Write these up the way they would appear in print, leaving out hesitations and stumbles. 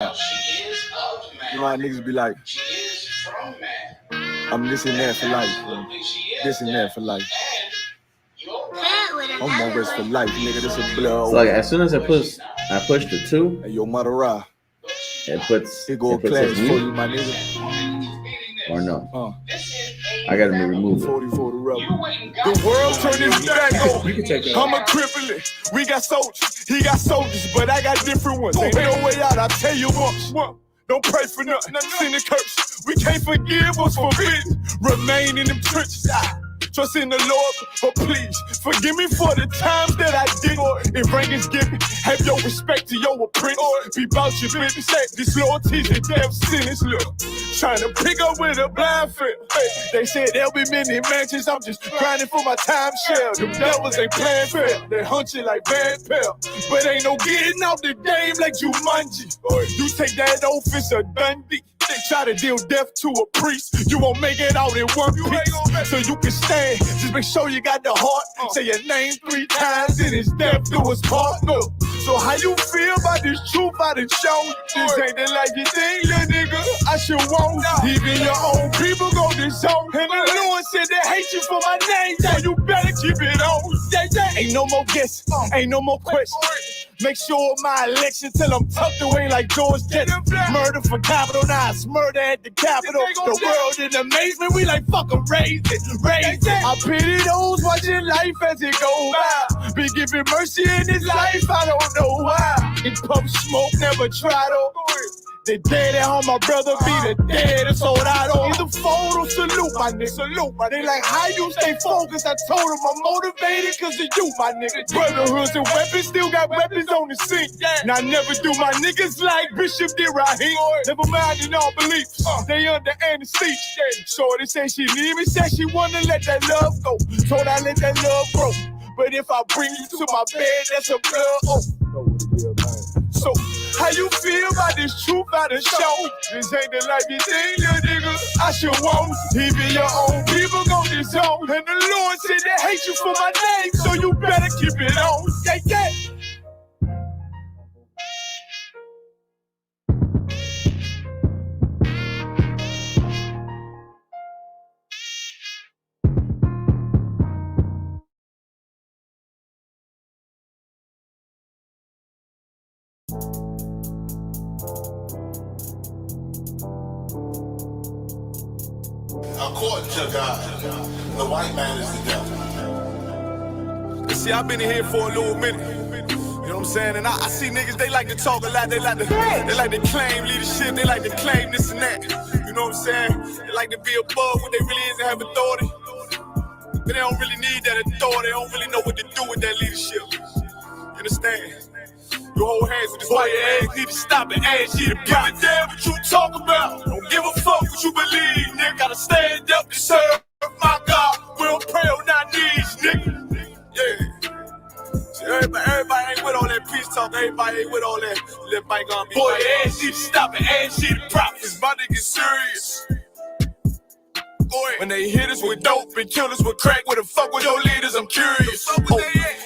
You know how niggas be like, I'm this and that for life, this and that for life. I'm always for life, nigga. This is blood. So like as soon as I push the 2, hey, yo, Madara, it puts it go class for you, my nigga. Or no? I gotta remove it. 40 for the rebel. The world turned its back on. I'm a crippling. We got soldiers, he got soldiers, but I got different ones. Ain't no way out. I tell you once. Don't pray for nothing. Sin and curse. We can't forgive what's forbidden. Remain in them trenches. Trust in the Lord, but please forgive me for the times that I did. If rank is given, have your respect to your apprentice. Be about your business. This loyalty's a death sentence. Look, trying to pick up with a blind field. They said there'll be many mansions. I'm just grinding for my time share. Them devils ain't playing fair. They hunt you like bad pal, but ain't no getting out the game like Jumanji. You take that oath, it's a Dundee. Try to deal death to a priest, you won't make it out in one piece. So you can stand, just make sure you got the heart. Say your name 3 times and it's death do us part. So how you feel about this truth I done shown? This ain't the life you think, little nigga, I should want. Even your own people go this zone. And the Lord said they hate you for my name, so you better keep it on. Ain't no more guessing, ain't no more questions. Make sure my election till I'm tucked away like George Jetson. Murder for capital, now it's murder at the Capitol. The world in amazement, we like fuck 'em, raise it. I pity those watching life as it goes by. Be giving mercy in this life, I don't know why. In pump smoke, never try to. The dead at home, my brother be the dead, it's sold out on. Either fold or salute, my nigga. They like, how you stay focused? I told them I'm motivated cause of you, my nigga. Brotherhoods and weapons, still got weapons on the scene. Now I never do my niggas like Bishop did Raheem. Never mind in all beliefs, they under anesthesia. Shorty say she need me, said she wanna let that love go. Told I let that love grow. But if I bring you to my bed, that's a blood So, how you feel about this truth I done shown? This ain't the life you think, little nigga, I should want. Even your own people go this zone. And the Lord said they hate you for my name, so you better keep it on. Yeah. According to God, the white man is the devil. See, I've been in here for a little minute. You know what I'm saying? And I see niggas, they like to talk a lot. They like to claim leadership. They like to claim this and that. You know what I'm saying? They like to be above what they really is and have authority. But they don't really need that authority. They don't really know what to do with that leadership. You understand? You hold hands with this white ass, need to stop and ask you to give a damn what you talk about. Don't give a fuck what you believe, nigga. Gotta stand up to serve my God. We don't pray on our knees, nigga. Yeah. See, everybody ain't with all that peace talk. Everybody ain't with all that bygone. Boy, ass need to stop and ask you the prophets. My nigga serious. When they hit us with dope and kill us with crack, where the fuck with your leaders? I'm curious.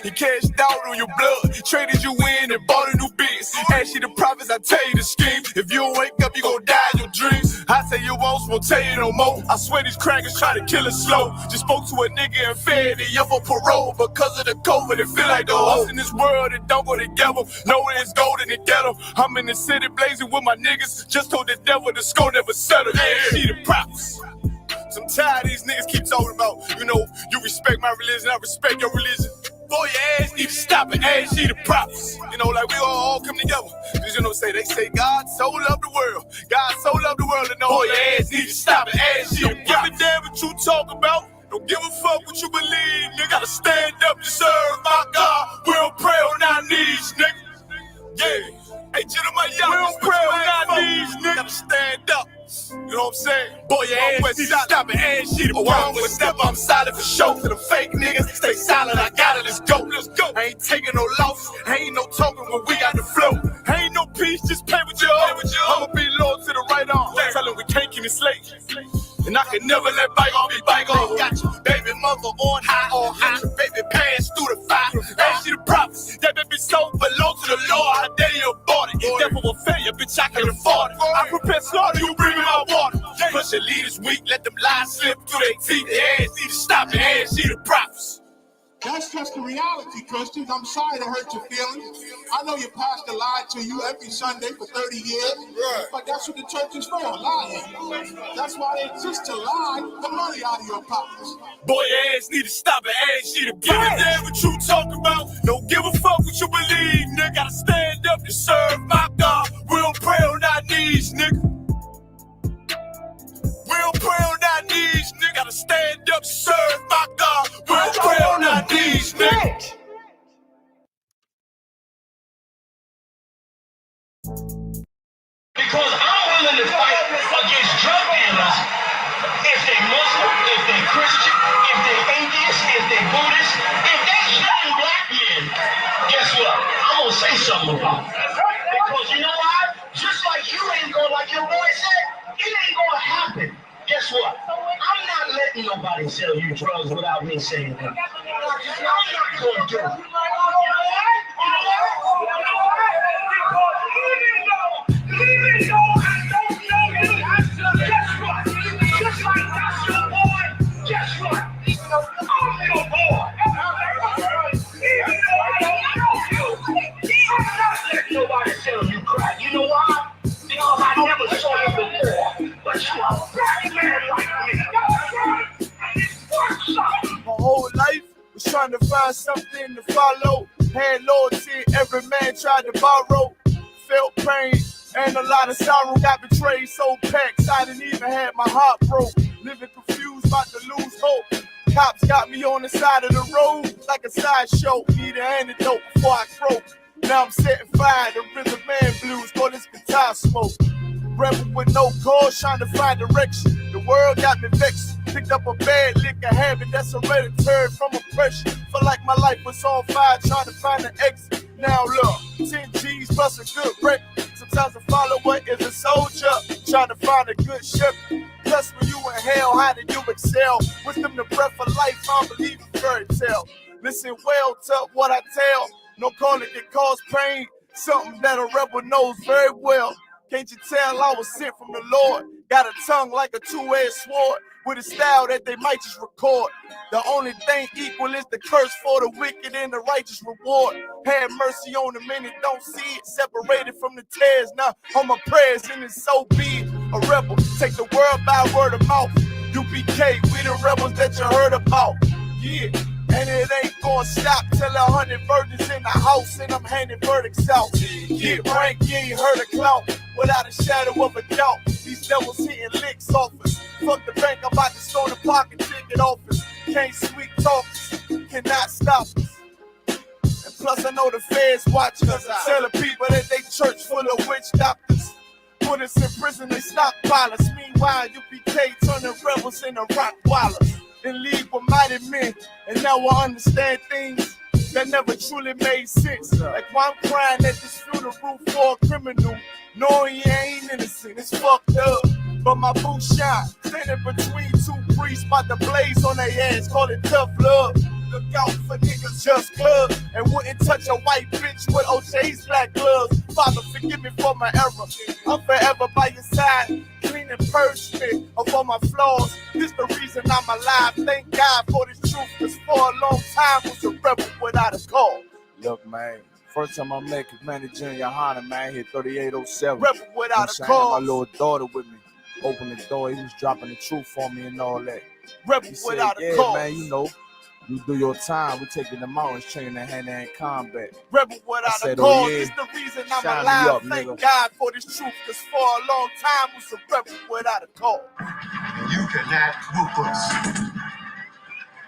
He cashed out on your blood, traded you in and bought a new biz. Ask you the prophets, I tell you the scheme. If you don't wake up, you gon' die in your dreams. I say you won't tell you no more. I swear these crackers try to kill us slow. Just spoke to a nigga and fed he up on parole because of the COVID. It feel like the host in this world that don't go together. Know where it's gold in the ghetto. I'm in the city blazing with my niggas. Just told the devil the skull never settle. Yeah, see the prophets. I'm tired of these niggas keep talking about, you know, you respect my religion, I respect your religion. Boy, your ass need to stop and ask you the prophets. You know, like we all come together. Cause you know, they say God so loved the world. God so loved the world, and boy, your ass need to stop and ask you the prophets. Don't give a damn what you talk about. Don't give a fuck what you believe. You gotta stand up to serve my God. We don't pray on our knees, nigga. Yeah. Hey, gentlemen, y'all, we don't pray on our knees, nigga. Gotta stand up. You know what I'm saying? Boy, your ass need to stop and ask you the prophets. Step, I'm solid for show. To the fake niggas, stay silent, I got it, let's go. I ain't taking no loss, ain't no talking when we got the flow. Ain't no peace, just play with you. I'ma be loyal to the right arm. Tell them we can't keep it slave. And I can never let bygone be bygone. Got you, baby mother on high. Your baby pass through the fire. Ask you the prophets, that baby soul belong to the Lord. How dare you abort it? Devil will fail you, bitch, I can the 40. I prepare slaughter, you bring me my water. Push your leaders weak, let them lies slip through their teeth. Their ass need to stop, their ass see the prophets. That's just the reality, Christians. I'm sorry to hurt your feelings. I know your pastor lied to you every Sunday for 30 years, but that's what the church is for, lying. That's why they exist, to lie the money out of your pockets. Boy, your ass need to stop and ass you to give a damn what you talk about. Don't give a fuck what you believe, nigga. Gotta stand up to serve my God. We'll pray on our knees, nigga. We'll pray on our knees, nigga. Gotta stand up to serve my God. We'll pray on our knees, nigga. Because I'm willing to fight against drug dealers if they Muslim, if they Christian, if they atheist, if they Buddhist, if they shooting black men, guess what? I'm gonna say something about it. Because you know why? Just like you ain't gonna, like your boy said, it ain't gonna happen. Guess what? I'm not letting nobody sell you drugs without me saying that. I'm not gonna do it. Even though I don't know you, guess what? Just like that's your boy, guess what? I'm your boy. Even though I don't know you, I'm not letting nobody sell you crack. You know why? Because I never saw you before. But you a black man like me. And it's worth something. My whole life was trying to find something to follow. Had loyalty, every man tried to borrow. Felt pain and a lot of sorrow. Got betrayed, so packed, I didn't even have my heart broke. Living confused, about to lose hope. Cops got me on the side of the road like a sideshow. Need an antidote before I croak. Now I'm setting fire to rhythm man blues. Call this guitar smoke. Rebel with no cause, trying to find direction. The world got me vexed. Picked up a bad liquor habit that's hereditary from oppression. Felt like my life was on fire, trying to find an exit. Now look, 10 G's plus a good break. Sometimes a follower is a soldier, trying to find a good shepherd. Plus when you in hell, how did you excel? Wisdom the breath of life, I don't believe in fairy tale. Listen well to what I tell. No calling can cause pain. Something that a rebel knows very well. Can't you tell I was sent from the Lord? Got a tongue like a two-edged sword, with a style that they might just record. The only thing equal is the curse for the wicked and the righteous reward. Have mercy on the many, don't see it. Separated from the tares, now on my prayers, and it's so be it. A rebel, take the world by word of mouth. UPK, we the rebels that you heard about. Yeah. And it ain't gonna stop till 100 virgins in the house and I'm handing verdicts out. Get ranked, you ain't heard a clout without a shadow of a doubt. These devils hitting licks off us. Fuck the bank, I'm about to stone the pocket ticket office. Can't sweet talk us, cannot stop us. And plus I know the feds watching us. Telling people that they church full of witch doctors. Put us in prison, they stockpile us. Meanwhile, UPK turning rebels into Rockwallers. In league with mighty men, and now I understand things that never truly made sense. Like why I'm crying at this funeral for a criminal, knowing he ain't innocent, it's fucked up. But my boot shine, standing between two priests, about to blaze on their ass, call it tough love. Look out for niggas just cuz, and wouldn't touch a white bitch with OJ's black gloves. Father, forgive me for my error. I'm forever by your side, clean and purge me of all my flaws. This the reason I'm alive. Thank God for this truth, cause for a long time was a rebel without a cause. Look, man, first time I met Commander Junior Hanna, man, hit 3807. Rebel without a cause. My little daughter with me. Opened the door, he was dropping the truth for me and all that. Rebel he without said, a cause. Man, you know, you do your time, we taking the mountains, training in hand-to-hand combat. Rebel without a cause, oh, yeah. It's the reason I'm alive. Up, thank nigga. God for this truth, cause for a long time was a rebel without a cause. You cannot whoop us.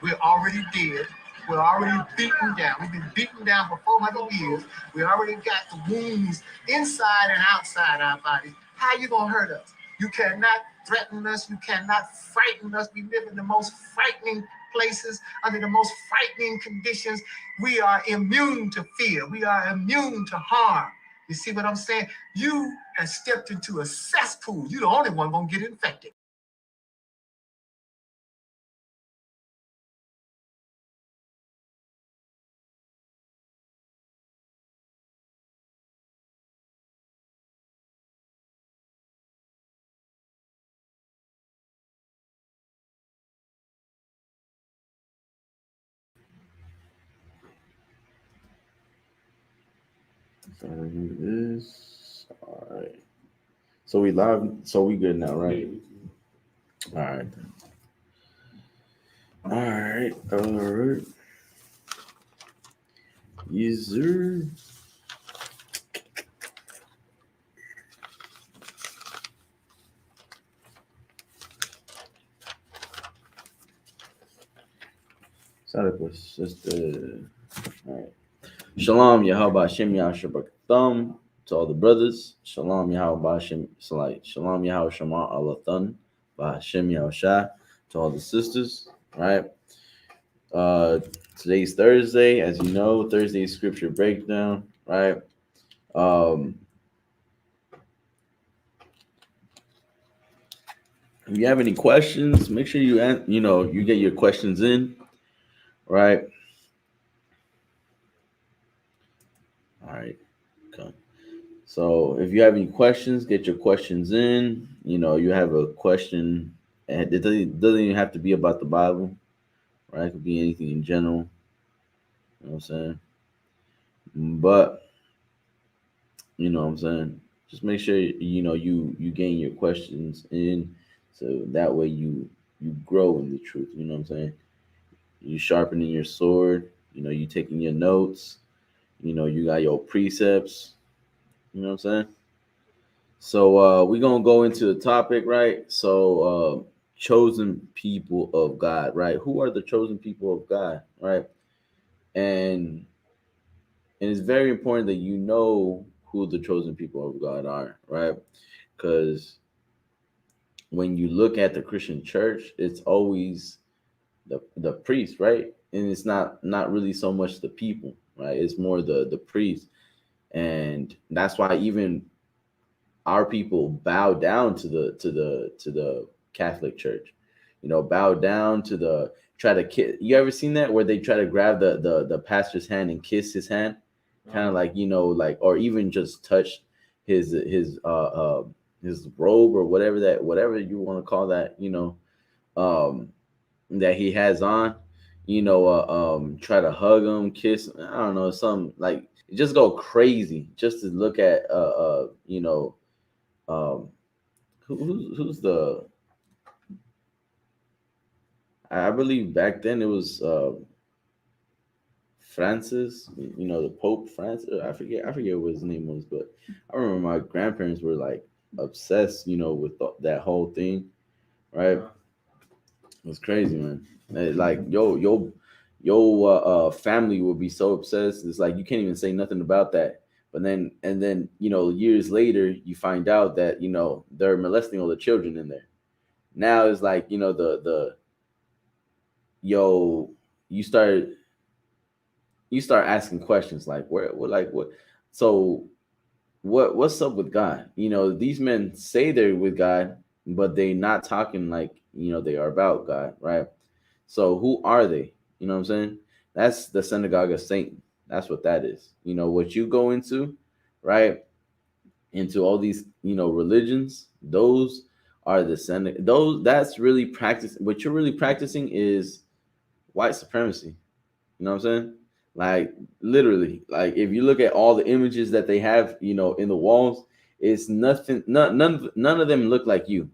We're already dead. We're already beaten down. We've been beaten down for 400 years. We already got the wounds inside and outside our bodies. How you gonna hurt us? You cannot threaten us. You cannot frighten us. We live in the most frightening places, under the most frightening conditions. We are immune to fear. We are immune to harm. You see what I'm saying? You have stepped into a cesspool. You're the only one gonna get infected. So this. All right. So we live. So we good now, right? All right. All right. All right. Yes, sir. Sorry, sister. All right. Shalom, Yahweh Shem Yahshua to all the brothers. Shalom, Yahweh Shem Shalom, Yahweh Shema Alathan Shem Yahushua to all the sisters. Right. Uh, today's Thursday, as you know, Thursday scripture breakdown. Right. Um, if you have any questions, make sure you you get your questions in. Right. All right. Okay. So if you have any questions, get your questions in. You have a question, and it doesn't even have to be about the Bible, right? It could be anything in general. You know what I'm saying? But you know what I'm saying? Just make sure you gain your questions in, so that way you grow in the truth. You know what I'm saying? You sharpening your sword. You taking your notes. You got your precepts. You know what I'm saying? So we're gonna go into the topic, right? So chosen people of God, right? Who are the chosen people of God, right? And it's very important that you know who the chosen people of God are, right? Because when you look at the Christian church, it's always the priest, right? And it's not really so much the people, right? It's more the priest, and that's why even our people bow down to the Catholic Church, bow down to the try to kiss. You ever seen that where they try to grab the pastor's hand and kiss his hand, kind of like like, or even just touch his robe or whatever you want to call that, that he has on, try to hug him, kiss. I don't know, some like just go crazy just to look at um who's the I believe back then it was Francis, the Pope Francis. I forget what his name was, but I remember my grandparents were like obsessed, with that whole thing, right? It was crazy, man. Like your family will be so obsessed. It's like you can't even say nothing about that. But then years later you find out that they're molesting all the children in there. Now it's like the yo you start asking questions like what so what's up with God? These men say they're with God, but they not talking like they are about God, right? So who are they? You know what I'm saying? That's the synagogue of Satan. That's what that is. What you go into, right? Into all these religions, those are the those that's really practice. What you're really practicing is white supremacy. You know what I'm saying? Like literally, like if you look at all the images that they have, in the walls, it's nothing. None of them look like you,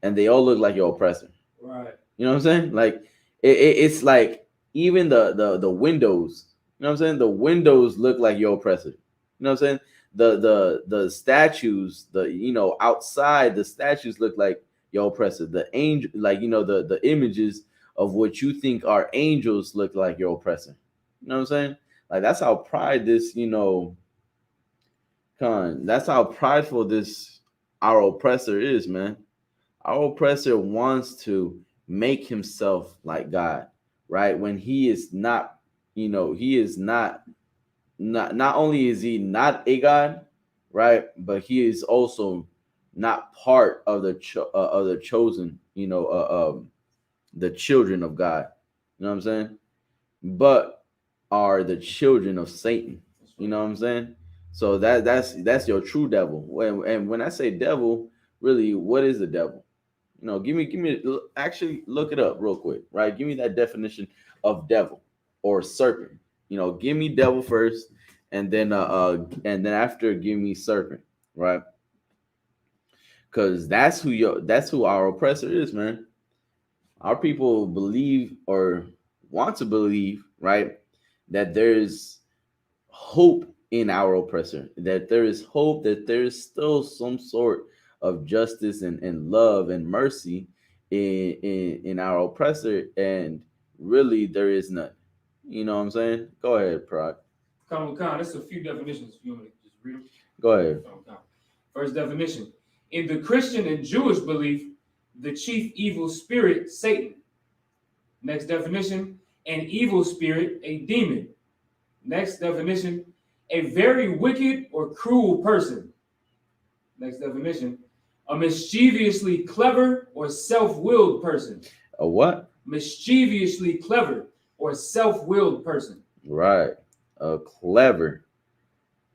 and they all look like your oppressor. Right. You know what I'm saying? Like it's like even the windows. You know what I'm saying? The windows look like your oppressor. You know what I'm saying? The statues, outside the statues look like your oppressor. The angel, like the images of what you think are angels look like your oppressor. You know what I'm saying? Like that's how that's how prideful this our oppressor is, man. Our oppressor wants to make himself like God, right? When he is not, he is not only is he not a God, right? But he is also not part of the chosen, the children of God. You know what I'm saying? But are the children of Satan. You know what I'm saying? So that's your true devil. And when I say devil, really, what is the devil? Give me actually look it up real quick, right? Give me that definition of devil or serpent. Give me devil first, and then after give me serpent, right? Because that's who our oppressor is, man. Our people believe or want to believe, right, that there's hope in our oppressor, that there is hope, that there is still some sort of justice and love and mercy in our oppressor, and really there is none. You know what I'm saying? Go ahead, Prod. Come, that's a few definitions. You want me to just read them? Go ahead. First definition. In the Christian and Jewish belief, the chief evil spirit, Satan. Next definition, an evil spirit, a demon. Next definition, a very wicked or cruel person. Next definition, a mischievously clever or self-willed person. A what? Mischievously clever or self-willed person. Right. A clever.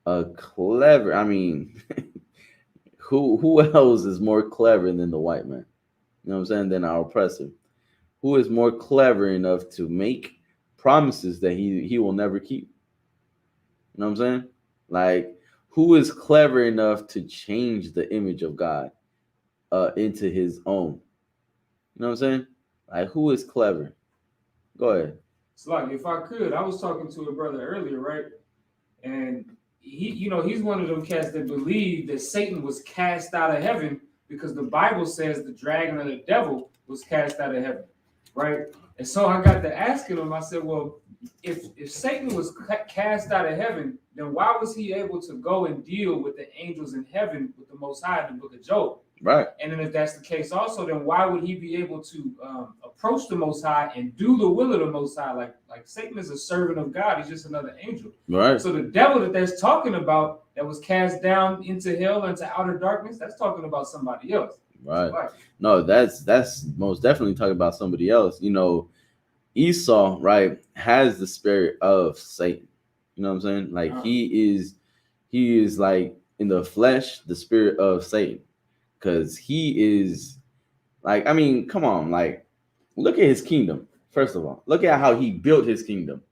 I mean, who else is more clever than the white man? You know what I'm saying? Than our oppressor. Who is more clever enough to make promises that he will never keep? You know what I'm saying? Like, who is clever enough to change the image of God into his own? You know what I'm saying? Like, who is clever? Go ahead. It's like, if I could, I was talking to a brother earlier, right? And he's one of them cats that believe that Satan was cast out of heaven because the Bible says the dragon or the devil was cast out of heaven, right? And so I got to asking him, I said, well, if Satan was cast out of heaven, then why was he able to go and deal with the angels in heaven with the Most High in the book of Job? Right. And then if that's the case also, then why would he be able to approach the Most High and do the will of the Most High? Like Satan is a servant of God. He's just another angel. Right. So the devil that that's talking about that was cast down into hell, into outer darkness, that's talking about somebody else. Right. No, that's most definitely talking about somebody else. You know, Esau, right, has the spirit of Satan. You know what I'm saying? Like he is like in the flesh, the spirit of Satan. Because he is like, I mean, come on, like, look at his kingdom. First of all, look at how he built his kingdom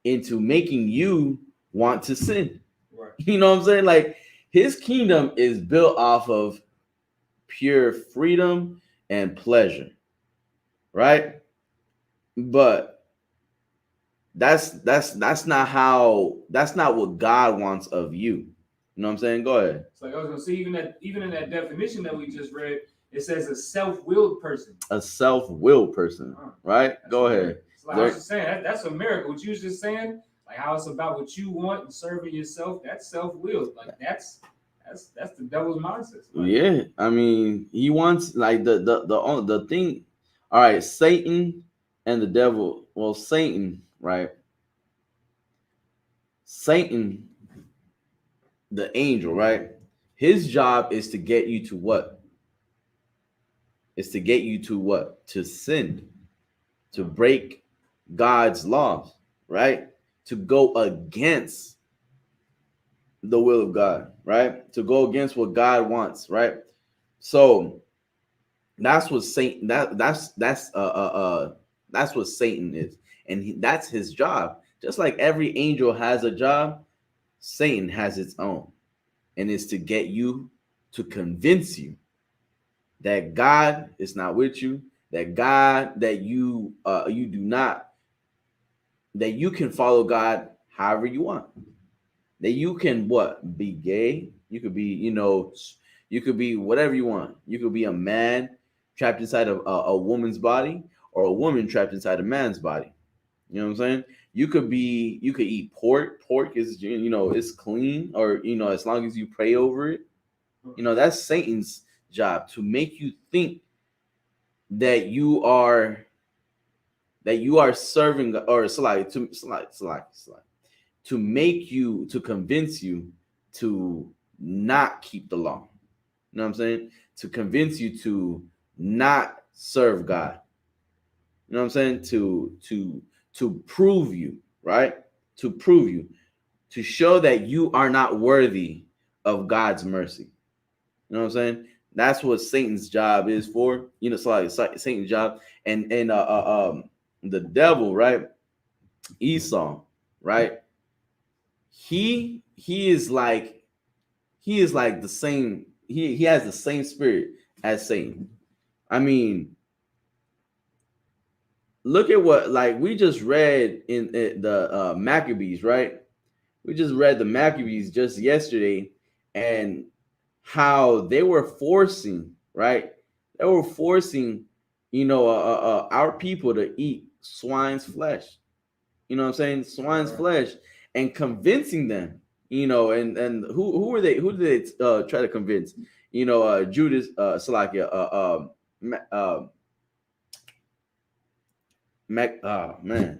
into making you want to sin. Right. You know what I'm saying? Like, his kingdom is built off of pure freedom and pleasure, right? But that's not what God wants of you. You know what I'm saying? Go ahead. It's like I was gonna say, even in that definition that we just read, it says a self-willed person. A self-willed person, right? Go ahead. It's like I was just saying, that's America. What you was just saying, like how it's about what you want and serving yourself. That's self-willed. Like that's the devil's mindset. Like, yeah, I mean, he wants like the thing. All right, Satan and the devil. Well, Satan, right? Satan, the angel, right? His job is to get you to what? It's to get you to what? To sin, to break God's laws, right? To go against the will of God, right? To go against what God wants, right? So that's what Satan that's what Satan is, and that's his job. Just like every angel has a job, Satan has its own, and it's to get you, to convince you that God is not with you, that God, that you do not, that you can follow God however you want, that you can what? Be gay, you could be, you could be whatever you want. You could be a man trapped inside of a woman's body, or a woman trapped inside a man's body. You know what I'm saying? You could eat pork. Pork is, it's clean, or, as long as you pray over it. That's Satan's job, to make you think that you are serving, or to make you, to convince you to not keep the law. You know what I'm saying? To convince you to not serve God. You know what I'm saying? To prove you, right? To prove you, to show that you are not worthy of God's mercy. You know what I'm saying? That's what Satan's job is for. It's like Satan's job, and the devil, right? Esau, right? he is like the same. He has the same spirit as Satan. I mean, look at what like we just read in the Maccabees, right? We just read the Maccabees just yesterday, and how they were forcing, right? They were forcing, our people to eat swine's flesh. You know what I'm saying? Swine's flesh, and convincing them. And who were they? Who did they try to convince? Judas, Salakia, man,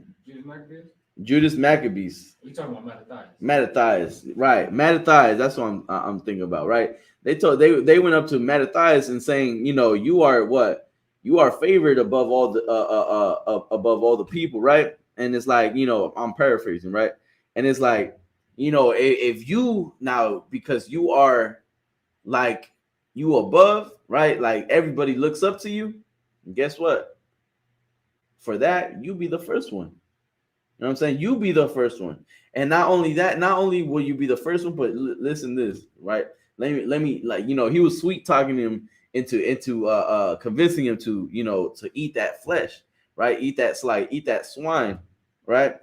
Judas Maccabees. We talking about Mattathias. Mattathias, right? Mattathias. That's what I'm thinking about, right? They went up to Mattathias and saying, you are what? You are favored above all the above all the people, right? And it's like, I'm paraphrasing, right? And it's like, if you now, because you are like you above, right? Like everybody looks up to you. And guess what? For that, you be the first one. You know what I'm saying? You be the first one. And not only that, not only will you be the first one, but listen to this, right? Let me like, he was sweet talking him into convincing him to, to eat that flesh, right? Eat that swine, right?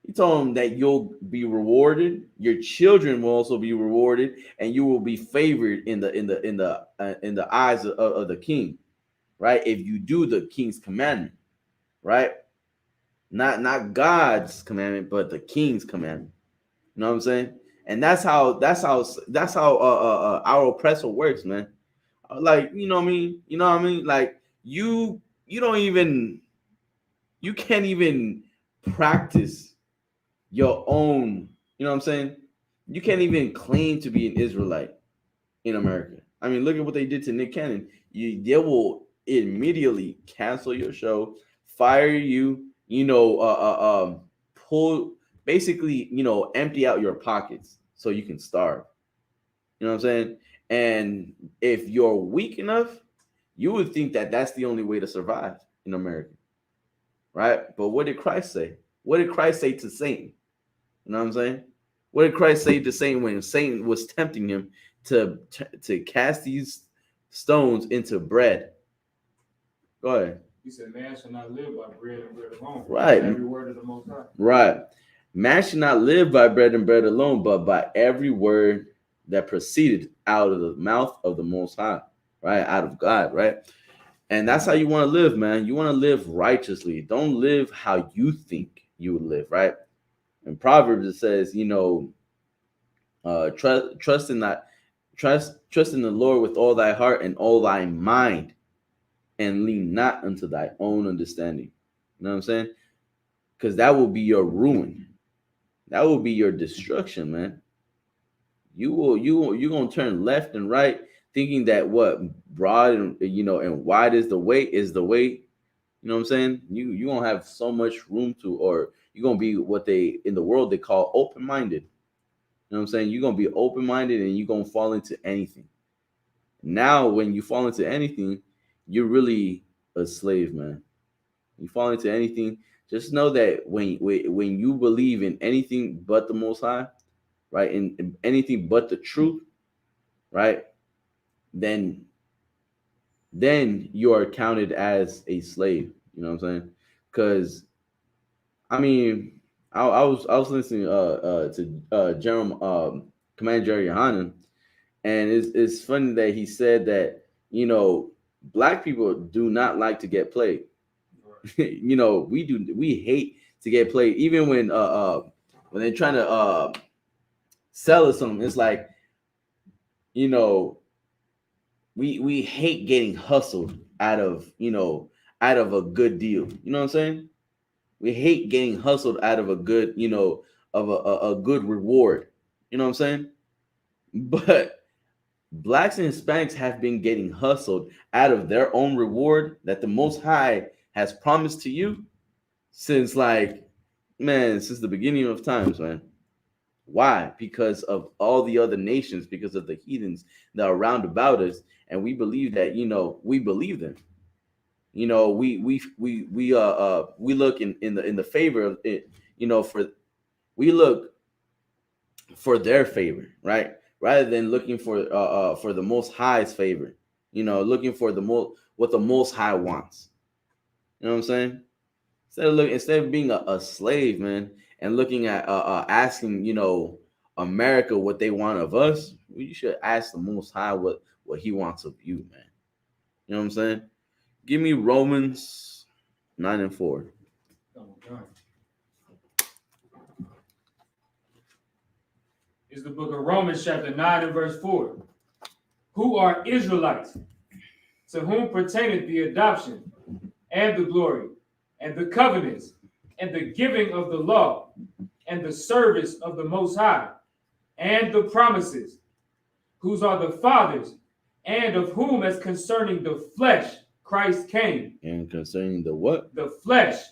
He told him that you'll be rewarded, your children will also be rewarded, and you will be favored in the eyes of the king, right? If you do the king's commandment, right? Not God's commandment, but the king's commandment. You know what I'm saying? And that's how our oppressor works, man. Like, you know what I mean? Like you can't even practice your own, you know what I'm saying? You can't even claim to be an Israelite in America. I mean, look at what they did to Nick Cannon. They will immediately cancel your show, fire you, pull, basically, empty out your pockets so you can starve. You know what I'm saying? And if you're weak enough, you would think that that's the only way to survive in America, right? But what did Christ say? What did Christ say to Satan? You know what I'm saying? What did Christ say to Satan when Satan was tempting him to cast these stones into bread? Go ahead. He said, "Man shall not live by bread and bread alone." Right. Every word of the Most High. Right. Man should not live by bread and bread alone, but by every word that proceeded out of the mouth of the Most High, right? Out of God, right? And that's how you want to live, man. You want to live righteously. Don't live how you think you would live, right? In Proverbs, it says, trust in the Lord with all thy heart and all thy mind, and lean not unto thy own understanding. You know what I'm saying? Because that will be your ruin. That will be your destruction, man. You're gonna turn left and right, thinking that what broad and wide is the way. You know what I'm saying? You gonna have so much room to, or you're gonna be what they in the world they call open-minded. You know what I'm saying? You're gonna be open-minded and you're gonna fall into anything. Now, when you fall into anything, you're really a slave, man. You fall into anything, just know that when you believe in anything but the Most High, right, in anything but the truth, right, then you are counted as a slave. You know what I'm saying? Because I mean, I was listening to General Commander Jerry Yohanan, and it's funny that he said that black people do not like to get played. We hate to get played. Even when they're trying to sell us something, it's like we hate getting hustled out of a good deal. You know what I'm saying? We hate getting hustled out of a good of a good reward. You know what I'm saying? But blacks and Hispanics have been getting hustled out of their own reward that the Most High has promised to you since the beginning of times, man. Why? Because of all the other nations, because of the heathens that are round about us, and we believe that we believe them. We look in the favor of it. We look for their favor, right? Rather than looking for the Most High's favor, looking for what the Most High wants. You know what I'm saying? Instead of being a slave, man, and looking at asking, America what they want of us, we should ask the Most High what He wants of you, man. You know what I'm saying? Give me Romans 9:4. Oh, God. It's the book of Romans, chapter 9 and verse 4. Who are Israelites, to whom pertaineth the adoption, and the glory, and the covenants, and the giving of the law, and the service of the Most High, and the promises, whose are the fathers, and of whom, as concerning the flesh, Christ came. And concerning the what? The flesh,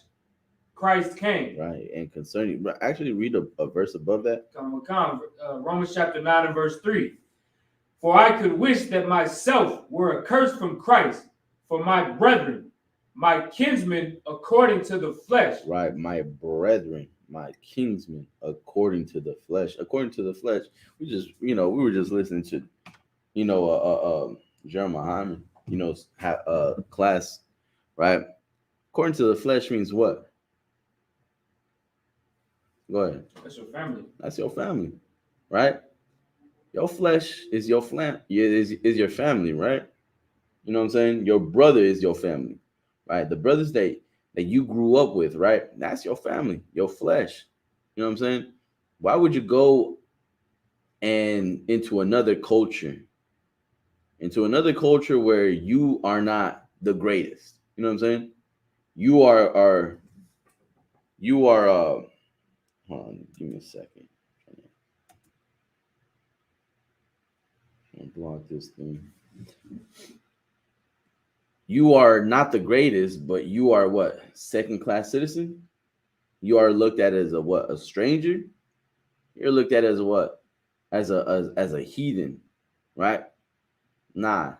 Christ came. Right. And concerning, but actually read a verse above that. Romans chapter 9 and verse 3. For I could wish that myself were accursed from Christ for my brethren, my kinsmen according to the flesh. Right. My brethren, my kinsmen according to the flesh. According to the flesh. We were just listening to, Jeremiah, class, right? According to the flesh means what? Go ahead. That's your family. That's your family, right? Your flesh is your is your family, right? You know what I'm saying? Your brother is your family, right? The brothers that you grew up with, right? That's your family, your flesh. You know what I'm saying? Why would you go into another culture where you are not the greatest? You know what I'm saying? You are hold on, give me a second. I'll block this thing. You are not the greatest, but you are what? Second-class citizen? You are looked at as a stranger? You're looked at as what? As a heathen, right? Nah,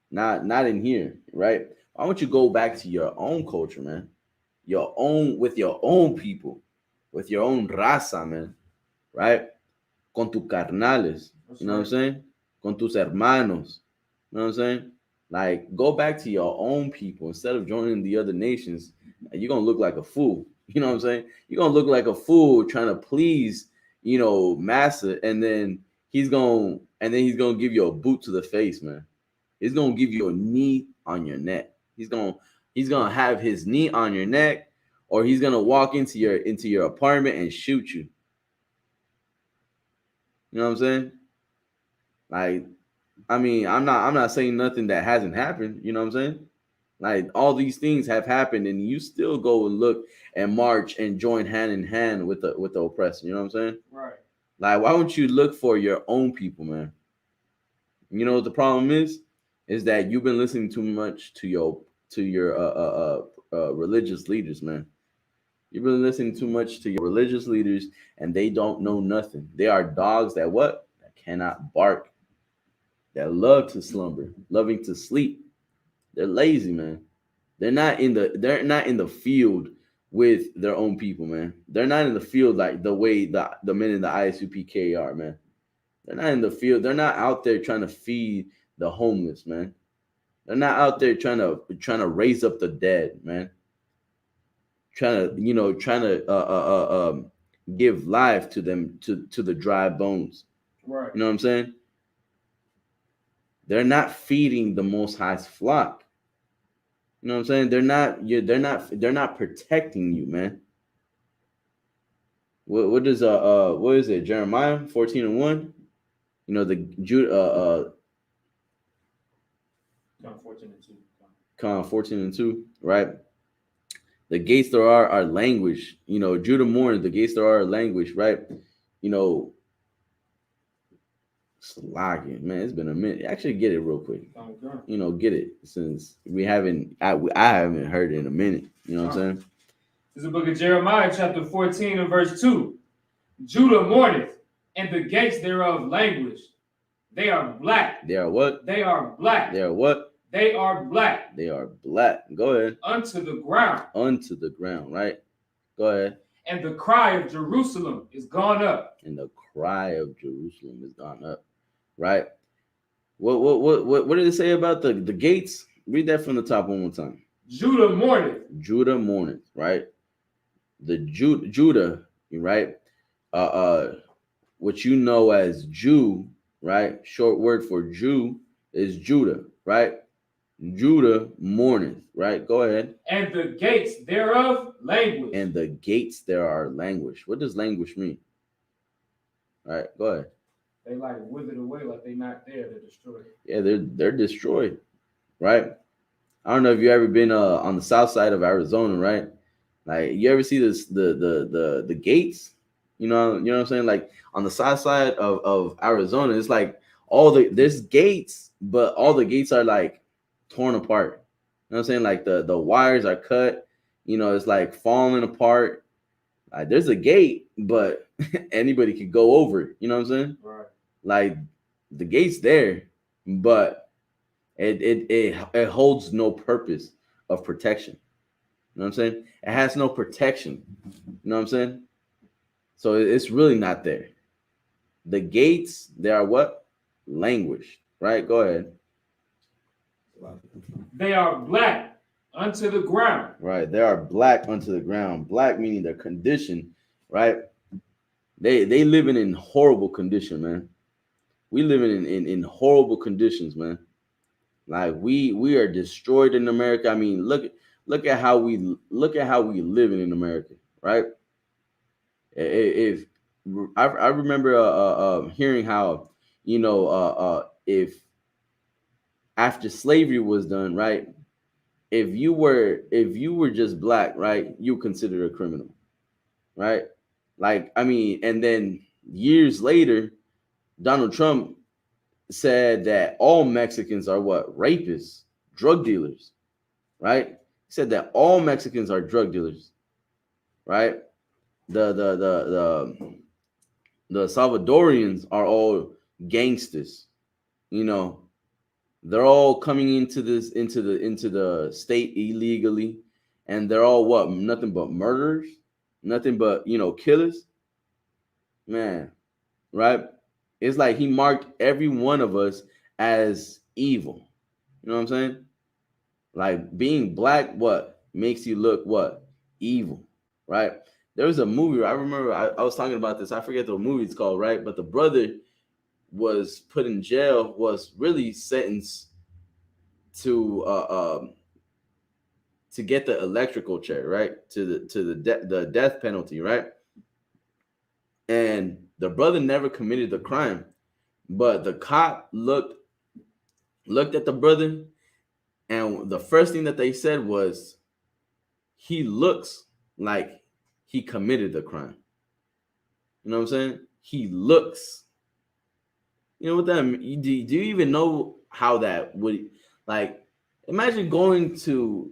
not in here, right? Why don't you go back to your own culture, man? With your own people, with your own raza, man, right? Con tus carnales, you know what I'm saying? Con tus hermanos, you know what I'm saying? Like, go back to your own people instead of joining the other nations. You're gonna look like a fool, you know what I'm saying? You're gonna look like a fool trying to please, Massa, and then he's gonna give you a boot to the face, man. He's gonna give you a knee on your neck. He's gonna have his knee on your neck, or he's gonna walk into your apartment and shoot you. You know what I'm saying? Like, I mean, I'm not saying nothing that hasn't happened. You know what I'm saying? Like, all these things have happened, and you still go and look and march and join hand in hand with the oppressor. You know what I'm saying? Right. Like, why don't you look for your own people, man? You know what the problem is that you've been listening too much to your religious leaders, man. You've been listening too much to your religious leaders, and they don't know nothing. They are dogs that cannot bark, that love to slumber, loving to sleep. They're lazy, man. They're not in the field with their own people, man. They're not in the field like the way the men in the ISUPK are, man. They're not in the field. They're not out there trying to feed the homeless, man. They're not out there trying to raise up the dead, man. Trying to give life to them, to the dry bones. Right. You know what I'm saying? They're not feeding the Most High's flock. You know what I'm saying? They're not protecting you, man. What is it? Jeremiah 14:1? The Judah Con 14:2, right? The gates there are language. Judah mourns, the gates there are language, right? Slogging, man. It's been a minute. Actually, get it real quick. Get it, since I haven't heard it in a minute. You know what I'm saying? This is the book of Jeremiah, chapter 14 and verse 2. Judah mourneth, and the gates thereof languish. They are black. They are what? They are black. They are what? They are black. They are black. Go ahead. Unto the ground. Unto the ground, right? Go ahead. And the cry of Jerusalem is gone up. And the cry of Jerusalem is gone up. Right? What did it say about the gates? Read that from the top one more time. Judah mourneth. Judah mourneth, right? The Judah, right? What you know as Jew, right? Short word for Jew is Judah, right? Judah mourneth, right? Go ahead. And the gates thereof languish. And the gates there are languish. What does languish mean? All right, go ahead. They like withered away, like they not there. They're destroyed. Yeah, they're destroyed, right? I don't know if you ever been on the south side of Arizona, right? Like you ever see this the gates? You know what I'm saying? Like on the south side of Arizona, it's like there's gates, but all the gates are like torn apart. You know what I'm saying? Like the wires are cut, it's like falling apart. Like there's a gate, but anybody could go over it. You know what I'm saying? Right. Like the gate's there, but it holds no purpose of protection. You know what I'm saying? It has no protection. You know what I'm saying? So it's really not there. The gates, they are what? Languished. Right? Go ahead. They are black unto the ground. Right. They are black unto the ground. Black meaning their condition, right? They living in horrible condition, man. We living in horrible conditions, man. Like we are destroyed in America. I mean, look at how we living in America, right? If I remember hearing how if after slavery was done, right? If you were just black, right, you considered a criminal, right? Like, I mean, and then years later, Donald Trump said that all Mexicans are what? Rapists, drug dealers, right? He said that all Mexicans are drug dealers, right? The Salvadorians are all gangsters, They're all coming into the state illegally, and they're all what? Nothing but murderers, nothing but killers, man, right? It's like he marked every one of us as evil. You know what I'm saying? Like being black, what makes you look what? Evil, right? There was a movie, I remember I was talking about this. I forget the movie it's called, right? But the brother was put in jail, was really sentenced to get the electrical chair, right? To the death penalty, right? And the brother never committed the crime, but the cop looked at the brother, and the first thing that they said was, he looks like he committed the crime. You know what I'm saying? He looks. You know what that mean? Do you even know how that would, like, imagine going the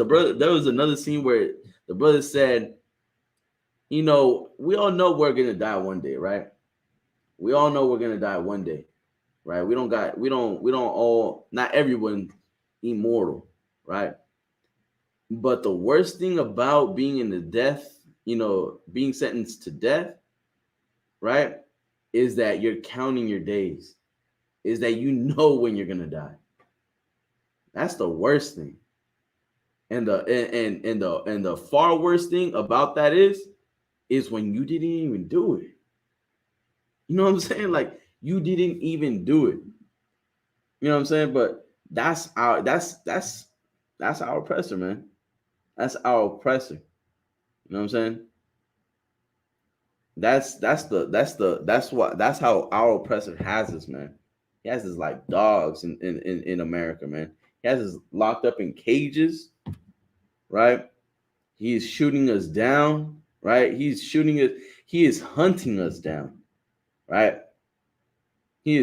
brother, there was another scene where the brother said, we all know we're gonna die one day, right? We all know we're gonna die one day, right? We don't all, not everyone immortal, right? But the worst thing about being in the death, being sentenced to death, right, is that you're counting your days, is that when you're gonna die. That's the worst thing. And the far worst thing about that is when you didn't even do it. You know what I'm saying? Like, you didn't even do it. You know what I'm saying? But that's our oppressor, man. That's our oppressor. You know what I'm saying? That's how our oppressor has us, man. He has us like dogs in America, man. He has us locked up in cages, right? He is shooting us down, right? He is hunting us down, right? He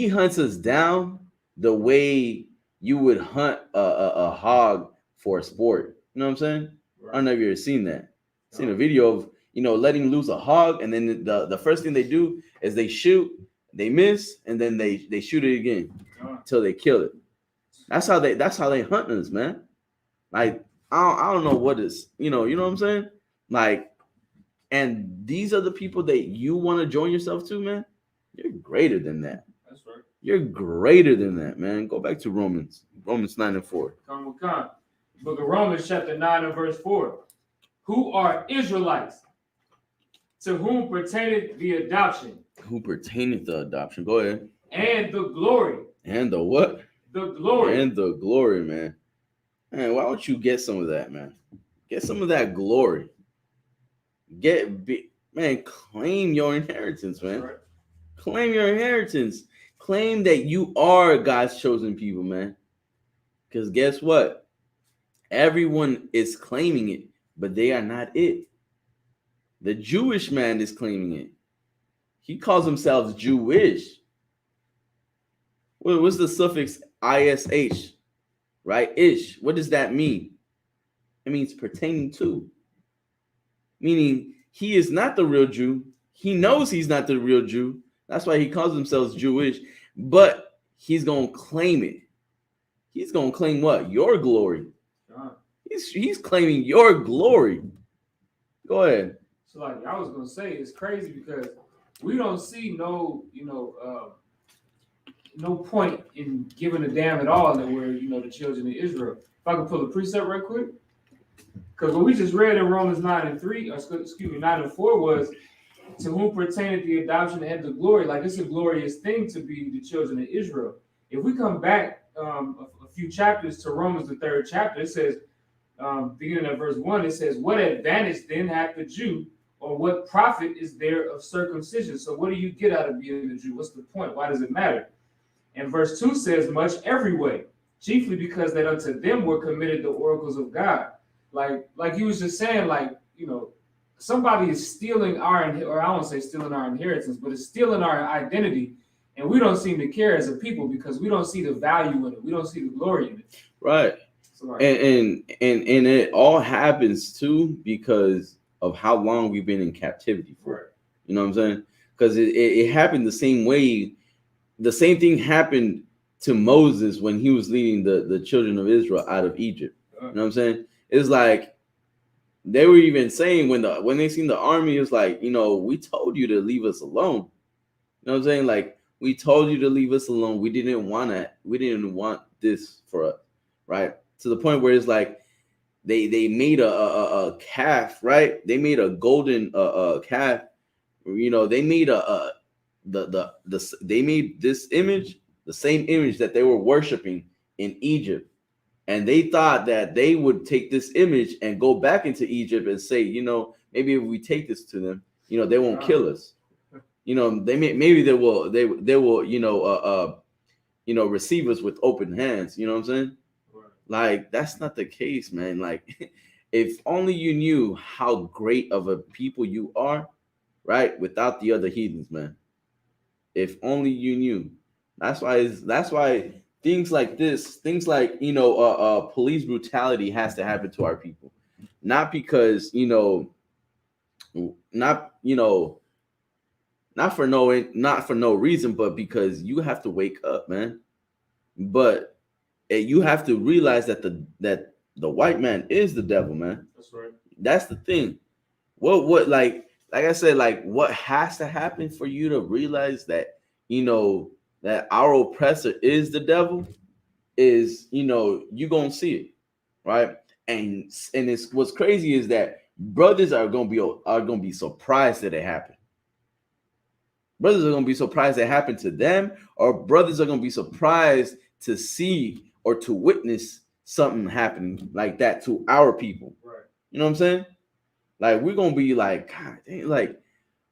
hunts us down the way you would hunt a hog for a sport. You know what I'm saying? Right. I don't know if you've ever seen that. Seen a video of letting loose a hog, and then the first thing they do is they shoot, they miss, and then they shoot it again until they kill it. That's how they hunt us, man. Like I don't know what is, you know what I'm saying? Like, and these are the people that you want to join yourself to, man. You're greater than that. That's right. You're greater than that, man. Go back to Romans 9:4. Come. Book of Romans, chapter 9 and verse 4. Who are Israelites, to whom pertaineth the adoption. Who pertaineth the adoption. Go ahead. And the glory. And the what? The glory. And the glory, man. Man, why don't you get some of that, man? Get some of that glory. Man, claim your inheritance, man. Right. Claim your inheritance. Claim that you are God's chosen people, man. Because guess what? Everyone is claiming it, but they are not it. The Jewish man is claiming it. He calls himself Jewish. What's the suffix ish? Right? Ish. What does that mean? It means pertaining to. Meaning he is not the real Jew. He knows he's not the real Jew. That's why he calls himself Jewish. But he's going to claim it. He's going to claim what? Your glory. He's claiming your glory. Go ahead. So like I was going to say, it's crazy because we don't see no point in giving a damn at all that we're, the children of Israel. If I could pull a precept right quick. Because what we just read in Romans 9 and 4 was, to whom pertaineth the adoption and the glory. Like, it's a glorious thing to be the children of Israel. If we come back a few chapters to Romans, the 3rd chapter, it says, beginning at verse 1, it says, what advantage then hath the Jew, or what profit is there of circumcision? So what do you get out of being a Jew? What's the point? Why does it matter? And verse 2 says, much every way, chiefly because that unto them were committed the oracles of God. Like he was just saying, somebody is stealing or I won't say stealing our inheritance, but it's stealing our identity. And we don't seem to care as a people because we don't see the value in it. We don't see the glory in it. Right. So, and it all happens too because of how long we've been in captivity for. Right. You know what I'm saying? Because it happened the same way. The same thing happened to Moses when he was leading the children of Israel out of Egypt. You know what I'm saying? It's like they were even saying when they seen the army, it's like, we told you to leave us alone. You know what I'm saying? Like, we told you to leave us alone. We didn't want that. We didn't want this for us, right? To the point where it's like they made a calf, right? They made a golden calf. They made they made this image, the same image that they were worshiping in Egypt. And they thought that they would take this image and go back into Egypt and say, maybe if we take this to them, they won't kill us. Maybe they will receive us with open hands. You know what I'm saying? Right. Like, that's not the case, man. Like, if only you knew how great of a people you are, right? Without the other heathens, man. If only you knew. That's why things like this, things like, police brutality has to happen to our people. Not because, not for no reason, but because you have to wake up, man. But you have to realize that the white man is the devil, man. That's right. That's the thing. What like I said, like, what has to happen for you to realize that, that our oppressor is the devil is, you're going to see it, right? And it's what's crazy is that brothers are going to be surprised that it happened. Brothers are going to be surprised that it happened to them, or brothers are going to be surprised to see or to witness something happening like that to our people. Right. You know what I'm saying? Like, we're going to be like, God dang, like,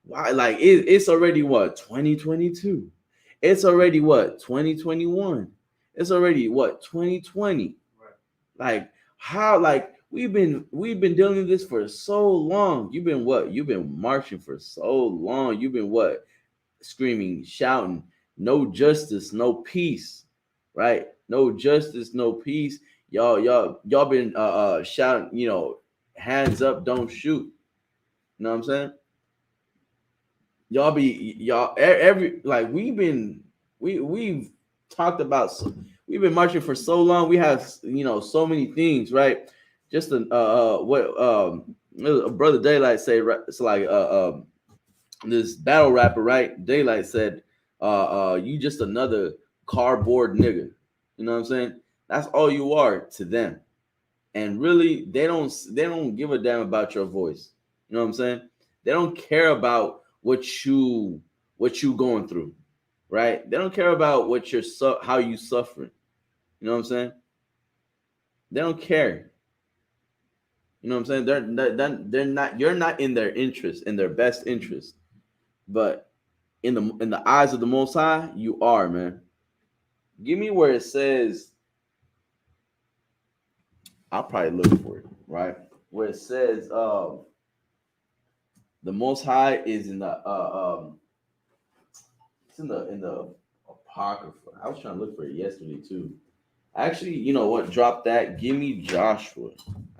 why? Like, it's already what, 2022? It's already what, 2021? It's already what, 2020? Right. Like, how? Like, we've been dealing with this for so long. You've been what? You've been marching for so long. You've been what? Screaming, shouting, no justice, no peace, right? No justice, no peace. Y'all been shouting, hands up, don't shoot. You know what I'm saying? We've talked about we've been marching for so long. We have, so many things, right? Just what a brother Daylight say, right? It's like this battle rapper, right? Daylight said, you just another cardboard nigga. You know what I'm saying? That's all you are to them. And really, they don't give a damn about your voice. You know what I'm saying? They don't care about what you going through, right? They don't care about how you suffering. You know what I'm saying? They don't care. You know what I'm saying? They're not. You're not in their interest, in their best interest. But in the eyes of the Most High, you are, man. Give me where it says. I'll probably look for it, right? Where it says, the Most High is in the it's in the Apocrypha. I was trying to look for it yesterday too. Actually, you know what? Drop that. Give me Joshua.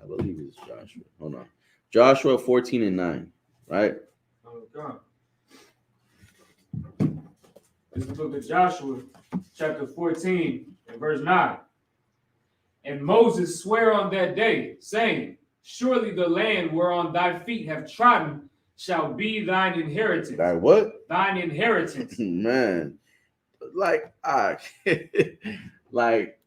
I believe it's Joshua. Hold on. Joshua 14:9, right? Oh, God. This is the book of Joshua, chapter 14, and verse 9. And Moses sware on that day, saying, surely the land whereon thy feet have trodden shall be thine inheritance. Like what? Thine inheritance. Man. Like, like,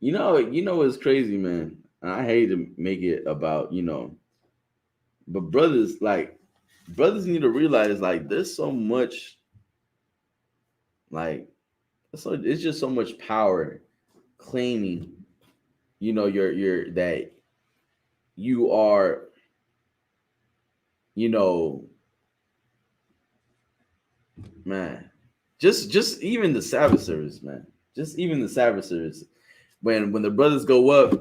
you know what's crazy, man? I hate to make it about, but brothers need to realize, like, there's so much, like, it's just so much power claiming, you're that you are, man, just even the Sabbath service, man, just even the Sabbath service, when the brothers go up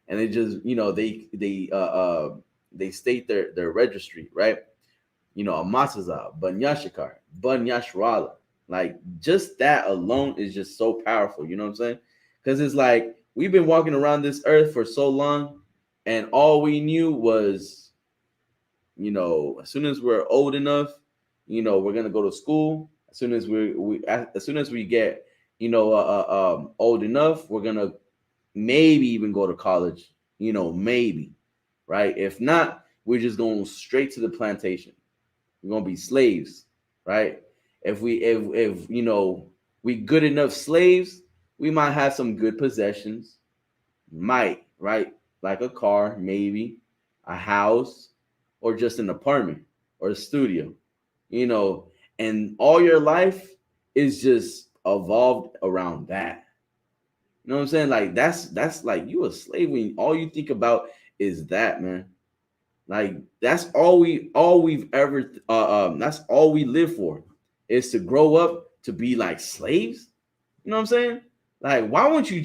and they just, they state their registry, right? Amasaza, Banyashikar, Banyashrala. Like, just that alone is just so powerful. You know what I'm saying? Because it's like we've been walking around this earth for so long, and all we knew was, as soon as we're old enough, we're gonna go to school. As soon as we get, old enough, we're gonna maybe even go to college. Maybe, right? If not, we're just going straight to the plantation. We're gonna be slaves, right? If we good enough slaves, we might have some good possessions, right? Like a car, maybe a house, or just an apartment or a studio, and all your life is just evolved around that. You know what I'm saying? Like, that's like you a slave when all you think about is that, man. Like, that's all we've ever that's all we live for, is to grow up to be like slaves. You know what I'm saying? Like, why won't you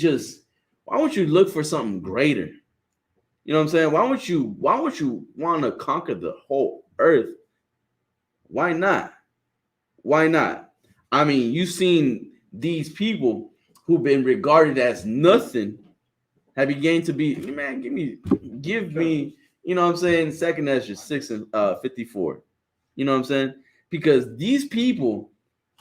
look for something greater? You know what I'm saying? Why would you want to conquer the whole earth? Why not? Why not? I mean, you've seen these people who've been regarded as nothing have begun to be, man, give me, you know what I'm saying, second Ezra 6 and 54. You know what I'm saying? Because these people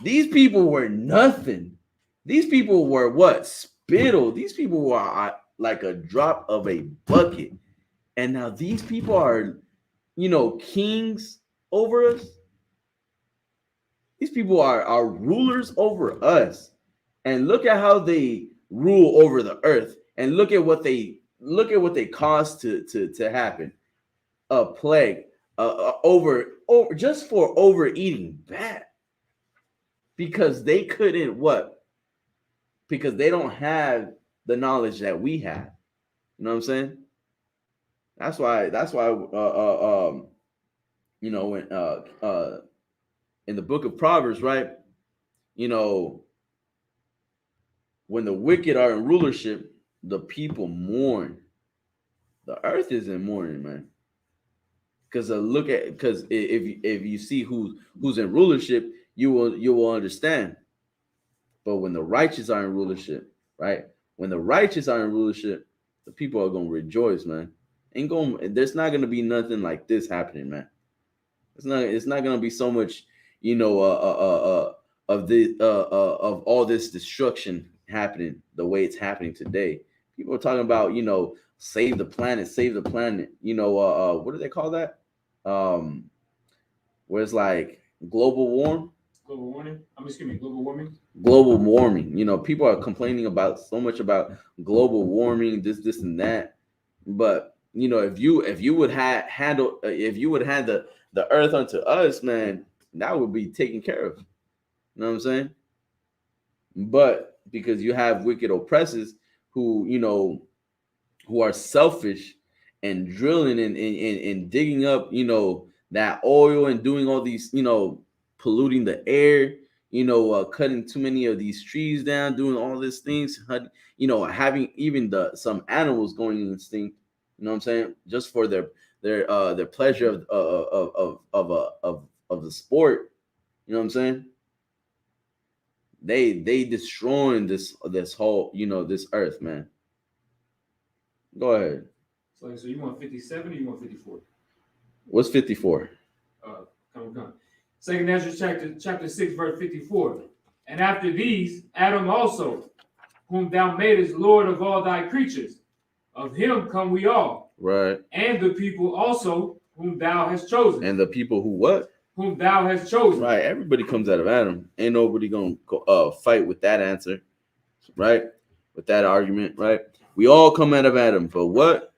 were nothing. These people were what? Spittle. These people were like a drop of a bucket. And now these people are, kings over us. These people are rulers over us. And look at how they rule over the earth. And look at what they caused to happen. A plague, over just for overeating bat. Because they couldn't what? Because they don't have the knowledge that we have. You know what I'm saying? That's why when in the book of Proverbs, right? When the wicked are in rulership, the people mourn. The earth is in mourning, man. Because if you see who's in rulership, you will understand. But when the righteous are in rulership, right? When the righteous are in rulership, the people are gonna rejoice, man. There's not gonna be nothing like this happening, man. It's not gonna be so much, of all this destruction happening the way it's happening today. People are talking about, save the planet, save the planet. What do they call that? Where it's like global warm. Global warming. Global warming. Global warming. People are complaining about so much about global warming, this and that. But if you would have handled, if you would have the earth unto us, man, that would be taken care of. You know what I'm saying? But because you have wicked oppressors who are selfish and drilling and digging up, that oil and doing all these, polluting the air, cutting too many of these trees down, doing all these things, having even some animals going extinct. You know what I'm saying? Just for their pleasure of the sport. You know what I'm saying? They destroying this whole, this earth, man. Go ahead. So you want 57 or you want 54? What's 54? Come. Second Ezra chapter 6, verse 54. And after these, Adam also, whom thou madest Lord of all thy creatures, of him come we all. Right. And the people also, whom thou hast chosen. And the people who what? Whom thou hast chosen. Right. Everybody comes out of Adam. Ain't nobody gonna fight with that answer. Right. With that argument. Right. We all come out of Adam. But what?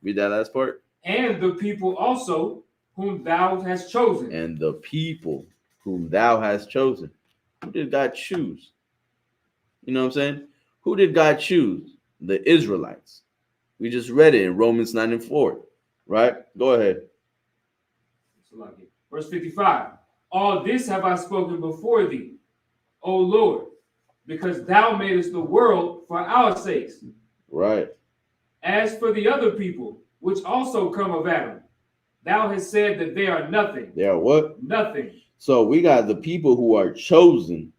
Read that last part. And the people also, whom thou hast chosen. And the people whom thou hast chosen. Who did God choose? You know what I'm saying? Who did God choose? The Israelites. We just read it in Romans 9:4. Right? Go ahead. Verse 55. All this have I spoken before thee, O Lord, because thou madest the world for our sakes. Right. As for the other people, which also come of Adam, thou hast said that they are nothing. They are what? Nothing. So we got the people who are chosen,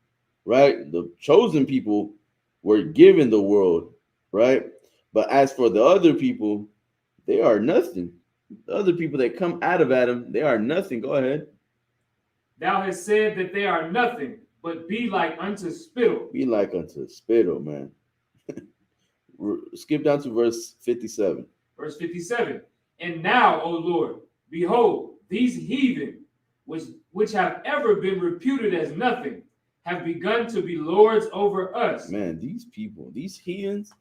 right? The chosen people were given the world, right? But as for the other people, they are nothing. The other people that come out of Adam, they are nothing. Go ahead. Thou hast said that they are nothing, but be like unto spittle. Be like unto spittle, man. Skip down to verse 57. Verse 57. And now, O Lord, behold, these heathen, which have ever been reputed as nothing, have begun to be lords over us. Man, these people, these heathens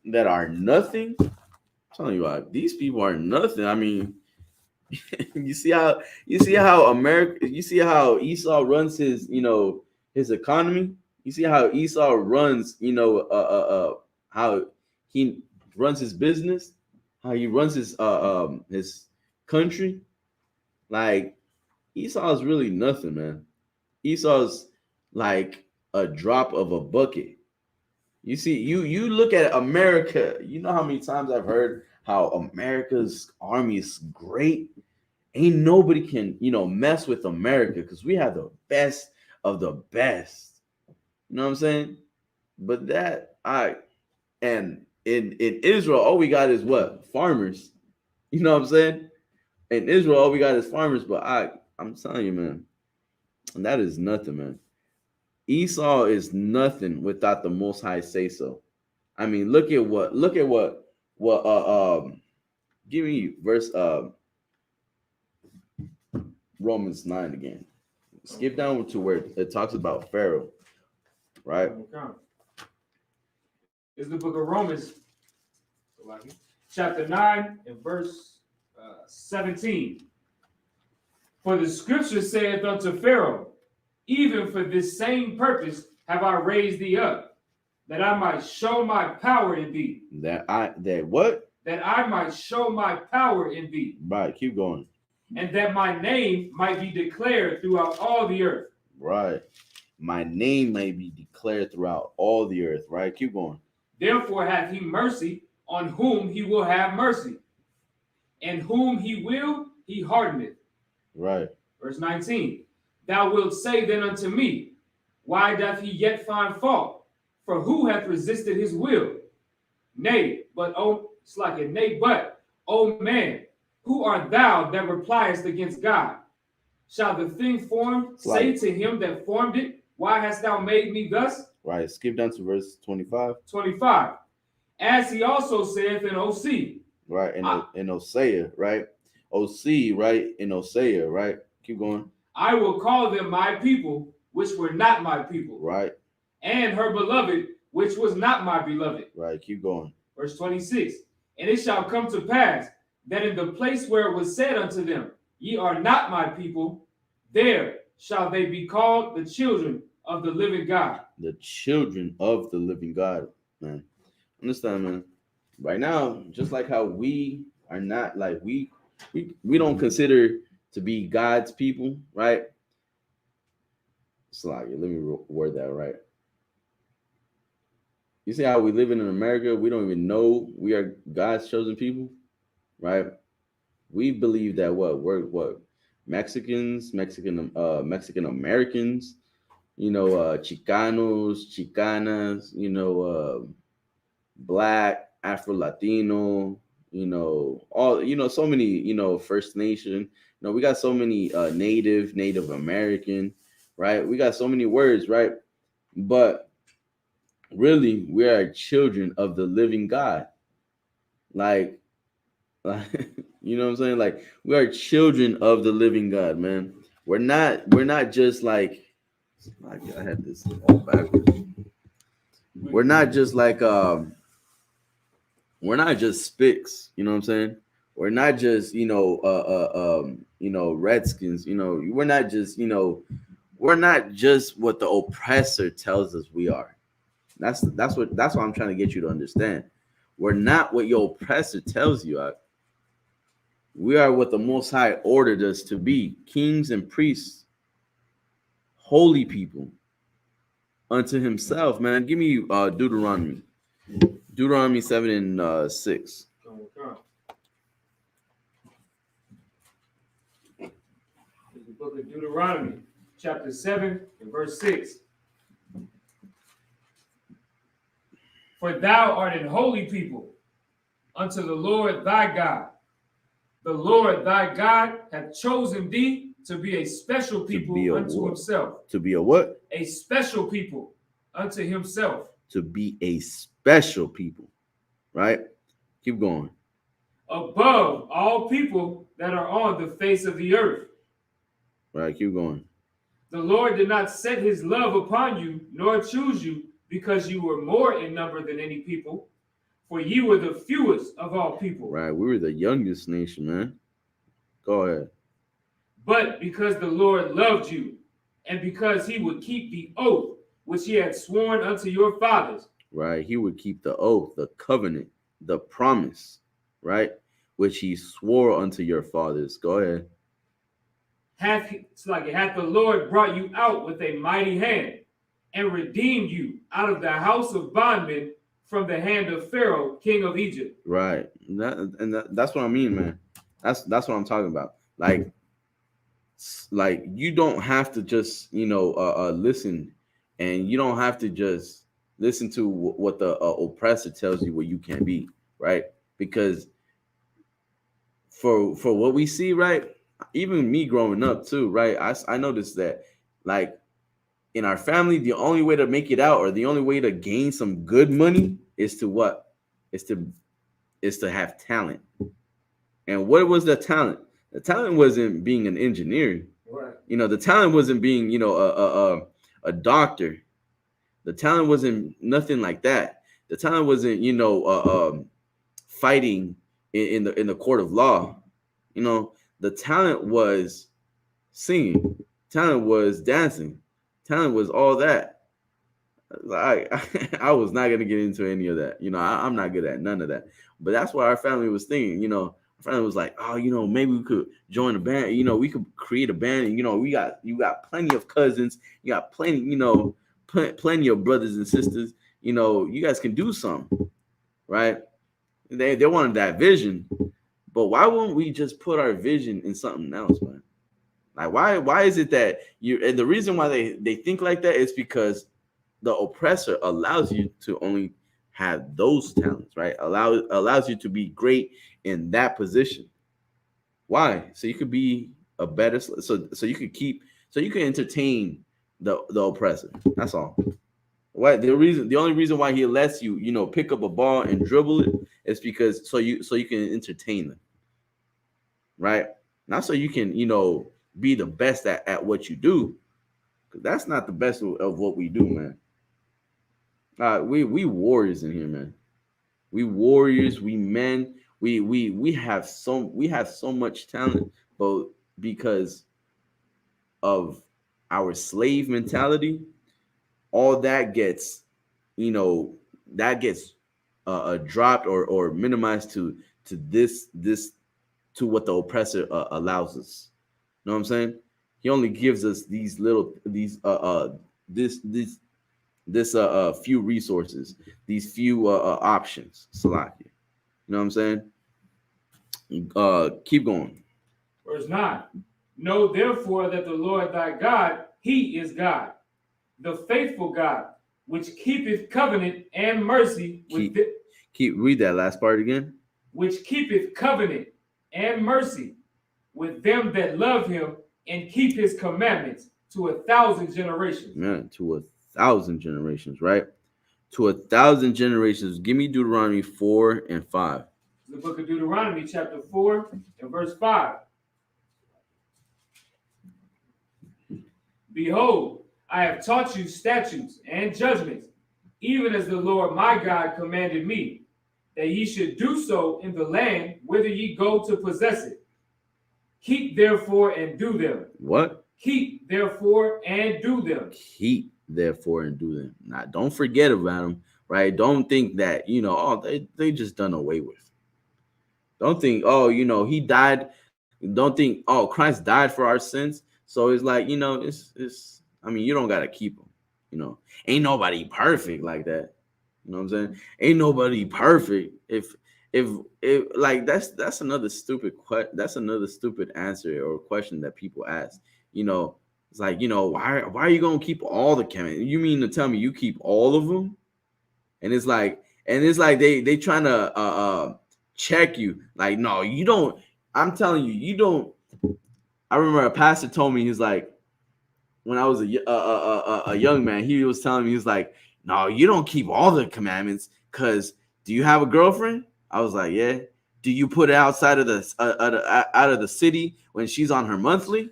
that are nothing, I'm telling you what, these people are nothing. I mean, you see how America, you see how Esau runs his, his economy. You see how Esau runs, how he runs his business, how he runs his country. Like, Esau is really nothing, man. Esau's like a drop of a bucket. You see, you look at America, you know how many times I've heard how America's army is great. Ain't nobody can, mess with America because we have the best of the best. You know what I'm saying? But and in Israel, all we got is what? Farmers. You know what I'm saying? In Israel, all we got is farmers, but I'm telling you, man, that is nothing, man. Esau is nothing without the Most High say so. I mean, look at what give me verse Romans 9 again. Skip down to where it talks about Pharaoh, right? It's the book of Romans, chapter 9 and verse 17. For the scripture saith unto Pharaoh, even for this same purpose have I raised thee up, that I might show my power in thee. That what? That I might show my power in thee. Right, keep going. And that my name might be declared throughout all the earth. Right. My name may be declared throughout all the earth. Right, keep going. Therefore hath he mercy on whom he will have mercy, and whom he will, he hardeneth. Right. Verse 19. Thou wilt say then unto me, why doth he yet find fault? For who hath resisted his will? Nay, but, O man, who art thou that repliest against God? Shall the thing formed say to him that formed it, why hast thou made me thus? Right. Skip down to verse 25. 25. As he also saith in OC. Right. In Hosea, right? OC, right? In Hosea, right? Keep going. I will call them my people, which were not my people. Right. And her beloved, which was not my beloved. Right. Keep going. Verse 26. And it shall come to pass that in the place where it was said unto them, ye are not my people, there shall they be called the children of the living God. The children of the living God, man. Understand, man. Right now, just like how we are not like we don't consider to be God's people, right? Let me word that right. You see how we live in America? We don't even know we are God's chosen people, right? We believe that we're Mexican Americans, Chicanos, Chicanas, Black, Afro Latino, so many, First Nation. We got so many Native American, right? We got so many words, right? But really, we are children of the living God. Like you know what I'm saying? Like, we are children of the living God, man. We're not just like, I had this all backwards. We're not just like we're not just spics, you know what I'm saying? We're not just Redskins, we're not just we're not just what the oppressor tells us we are. That's what I'm trying to get you to understand. We're not what your oppressor tells you. We are what the Most High ordered us to be: kings and priests, holy people unto Himself. Man, give me Deuteronomy 7 and 6. The book of Deuteronomy, chapter 7 and verse 6. For thou art an holy people unto the Lord thy God. The Lord thy God hath chosen thee to be a special people unto Himself. To be a what? A special people unto Himself. To be a special people, right? Keep going. Above all people that are on the face of the earth. Right, keep going. The Lord did not set His love upon you, nor choose you, because you were more in number than any people, for ye were the fewest of all people. Right, we were the youngest nation, man. Go ahead. But because the Lord loved you, and because He would keep the oath which He had sworn unto your fathers. Right, He would keep the oath, the covenant, the promise, right, which He swore unto your fathers. Go ahead. Hath the Lord brought you out with a mighty hand, and redeemed you out of the house of bondmen, from the hand of Pharaoh, king of Egypt. Right. That's what I mean, man. That's what I'm talking about. Like you don't have to just listen, and you don't have to just listen to what the oppressor tells you what you can be, right? Because for what we see, right, even me growing up too, right, I noticed that, like, in our family, the only way to make it out, or the only way to gain some good money, is to what? Is to have talent. And what was the talent? The talent wasn't being an engineer. Right. The talent wasn't being, a doctor. The talent wasn't nothing like that. The talent wasn't, fighting in the court of law. The talent was singing. Talent was dancing. Talent was all that. I was not gonna get into any of that. I'm not good at none of that. But that's what our family was thinking. Our family was like, oh, maybe we could join a band. We could create a band. And, you got plenty of cousins. You got plenty, plenty of brothers and sisters. You guys can do something, right? They wanted that vision. But why won't we just put our vision in something else, man? Like, why is it that and the reason why they think like that is because the oppressor allows you to only have those talents, right? Allows you to be great in that position. Why? So you could be a better, so you can entertain the oppressor. That's all. Why the only reason why he lets you, pick up a ball and dribble it is because so you can entertain them, right? Not so you can, be the best at what you do, because that's not the best of what we do, man. We warriors in here, man. We warriors, we men. We have so much talent, but because of our slave mentality, all that gets, that gets dropped or minimized to this to what the oppressor allows us. You know what I'm saying? He only gives us these few resources, these few options. Salaki. You know what I'm saying? Keep going. Verse 9. Know therefore that the Lord thy God, he is God, the faithful God, which keepeth covenant and mercy with read that last part again. Which keepeth covenant and mercy with them that love him and keep his commandments to 1,000 generations. Man, to 1,000 generations, right? To 1,000 generations. Give me Deuteronomy 4 and 5. The book of Deuteronomy, chapter 4 and verse 5. Behold, I have taught you statutes and judgments, even as the Lord my God commanded me, that ye should do so in the land whither ye go to possess it. Keep therefore and do them. What? Keep therefore and do them. Keep therefore and do them. Now, don't forget about them, right? Don't think that, they just done away with. Don't think, he died. Don't think, Christ died for our sins. So it's like, it's you don't got to keep them, ain't nobody perfect like that. You know what I'm saying? Ain't nobody perfect. If like that's another stupid answer or question that people ask. It's like, why are you gonna keep all the commandments? You mean to tell me you keep all of them? And it's like they trying to check you. Like, no, you don't. I'm telling you, you don't. I remember a pastor told me, he's like, when I was a young man, he was telling me, he's like, no, you don't keep all the commandments, because do you have a girlfriend? I was like, yeah. Do you put it outside of the city when she's on her monthly?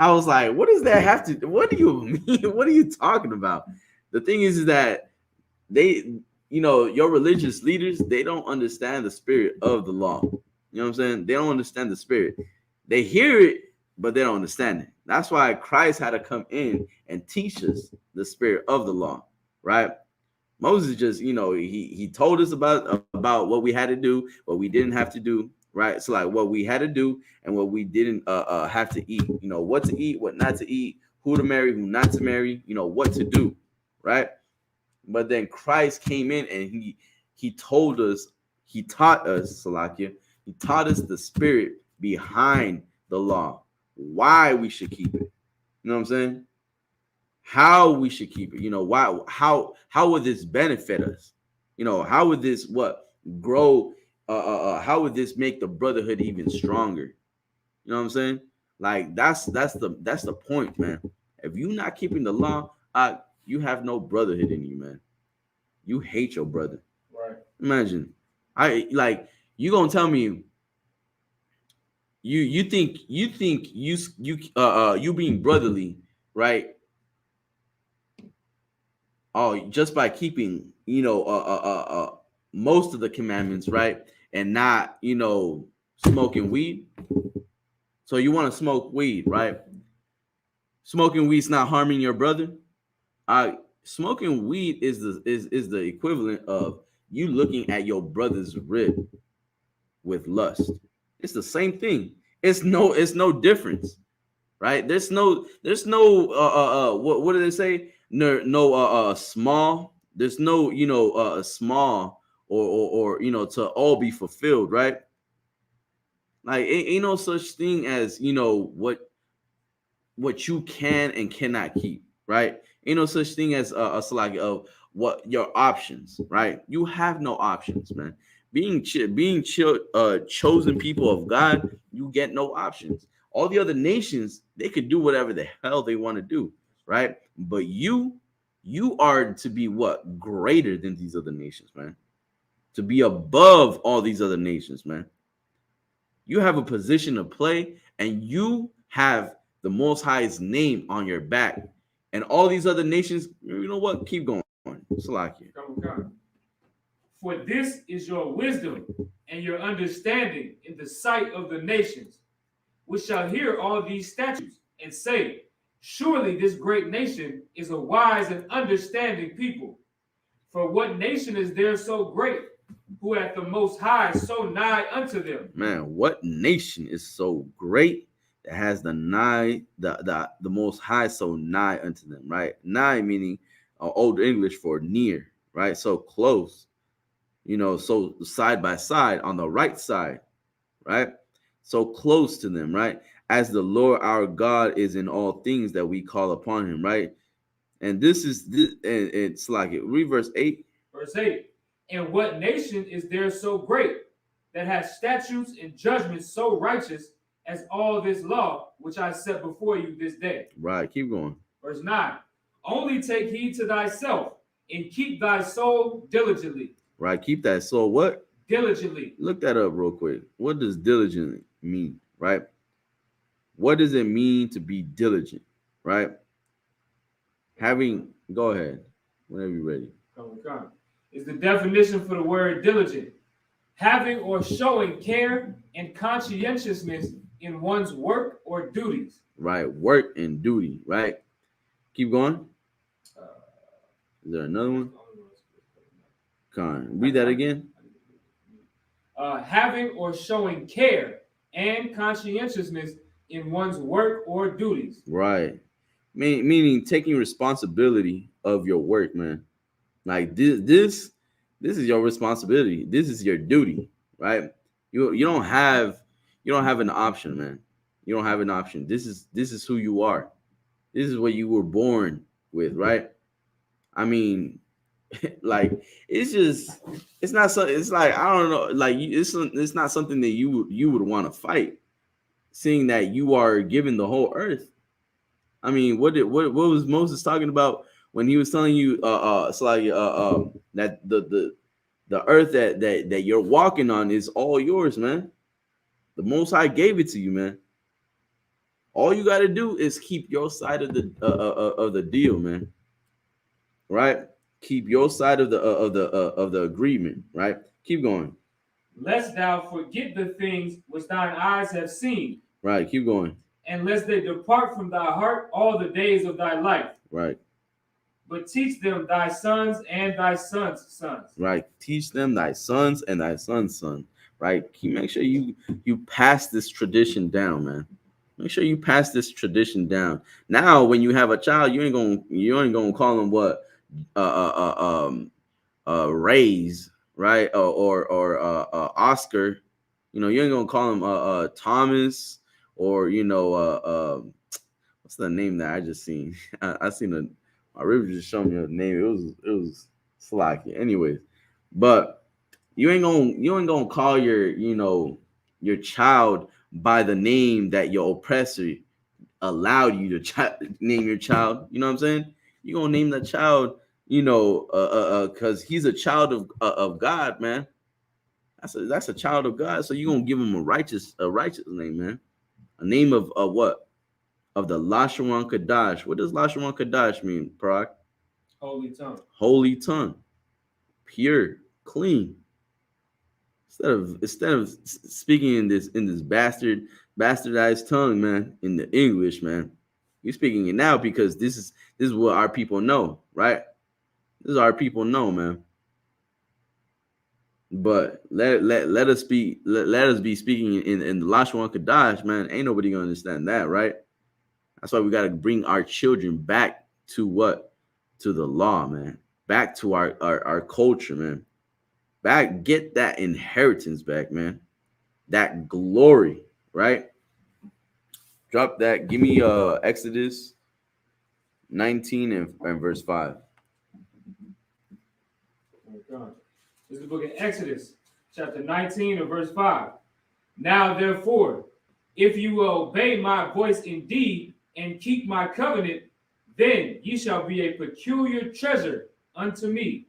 I was like, what does that have to? What do you mean? What are you talking about? The thing is that they, your religious leaders, they don't understand the spirit of the law. You know what I'm saying? They don't understand the spirit. They hear it, but they don't understand it. That's why Christ had to come in and teach us the spirit of the law, right? Moses just, he told us about what we had to do, what we didn't have to do, right? So like what we had to do and what we didn't have to eat, what to eat, what not to eat, who to marry, who not to marry, what to do, right? But then Christ came in and he taught us, Salakia, he taught us the spirit behind the law, why we should keep it. You know what I'm saying? How we should keep it. Why? How would this benefit us? How would this grow? How would this make the brotherhood even stronger? You know what I'm saying? Like that's the point, man. If you're not keeping the law, you have no brotherhood in you, man. You hate your brother. Right. Imagine, you gonna tell me you think you being brotherly, right? Oh, just by keeping most of the commandments, right, and not smoking weed. So you want to smoke weed, right? Smoking weed's not harming your brother. Smoking weed is the equivalent of you looking at your brother's rib with lust. It's the same thing. It's no difference, right? There's no what do they say? No small. There's no small or to all be fulfilled, right? Like ain't no such thing as what you can and cannot keep, right? Ain't no such thing as a slag of what your options, right? You have no options, man. Being chosen people of God, you get no options. All the other nations, they could do whatever the hell they want to do, right? But you You are to be what? Greater than these other nations, man. To be above all these other nations, man. You have a position to play, and you have the Most High's name on your back. And all these other nations, you know what? Keep going. Salakia. For this is your wisdom and your understanding in the sight of the nations, which shall hear all these statutes and say, surely this great nation is a wise and understanding people. For what nation is there so great, who hath the Most High so nigh unto them? Man, what nation is so great that has the Most High so nigh unto them, right? Nigh meaning Old English for near, right? So close, so side by side on the right side, right? So close to them, right? As the Lord our God is in all things that we call upon him, right? And this is this, and it's like it. Read verse 8. Verse 8. And what nation is there so great that has statutes and judgments so righteous as all this law which I set before you this day? Right, keep going. Verse 9. Only take heed to thyself and keep thy soul diligently. Right, keep that soul what? Diligently. Look that up real quick. What does diligently mean, right? What does it mean to be diligent, right? Go ahead, whenever you're ready. Come. Is the definition for the word diligent. Having or showing care and conscientiousness in one's work or duties. Right, work and duty, right? Keep going. Is there another one? Read that again. Having or showing care and conscientiousness in one's work or duties. Right. Meaning taking responsibility of your work, man. Like this is your responsibility. This is your duty, right? You don't have an option, man. You don't have an option. This is who you are. This is what you were born with, right? I mean, like it's not something. It's like I don't know. Like it's not something that you would want to fight, seeing that you are given the whole earth. I mean, what was Moses talking about when he was telling you it's like that the earth that you're walking on is all yours, man. The Most High gave it to you, man. All you got to do is keep your side of the deal, man. Right? Keep your side of the agreement, right? Keep going. Lest thou forget the things which thine eyes have seen. Right, keep going. And lest they depart from thy heart all the days of thy life. Right. But teach them thy sons and thy sons' sons. Right. Teach them thy sons and thy sons' son. Right. Make sure you pass this tradition down, man. Make sure you pass this tradition down. Now, when you have a child, you ain't gonna call them what Rays, right? Or Oscar. You ain't gonna call him Thomas or what's the name that I just seen? I seen my river just showed me a name. It was Slacky. Anyways, but you ain't gonna call your child by the name that your oppressor allowed you to name your child. You know what I'm saying? You're gonna name that child, because he's a child of God, man. That's a child of God. So you're gonna give him a righteous name, man. A name of what? Of the Lashawan Kadash. What does Lashawan Kadash mean, Prague? Holy tongue. Holy tongue. Pure, clean. Instead of speaking in this bastardized tongue, man, in the English, man, you're speaking it now because this is what our people know, right? This is our people know, man. But let us be speaking in the Lashawan Kadash, man. Ain't nobody gonna understand that, right? That's why we gotta bring our children back to what? To the law, man. Back to our culture, man. Back, get that inheritance back, man. That glory, right? Drop that. Give me Exodus 19 and verse 5. Oh God. This is the book of Exodus, chapter 19 and verse 5. Now, therefore, if you will obey my voice indeed and keep my covenant, Then ye shall be a peculiar treasure unto me,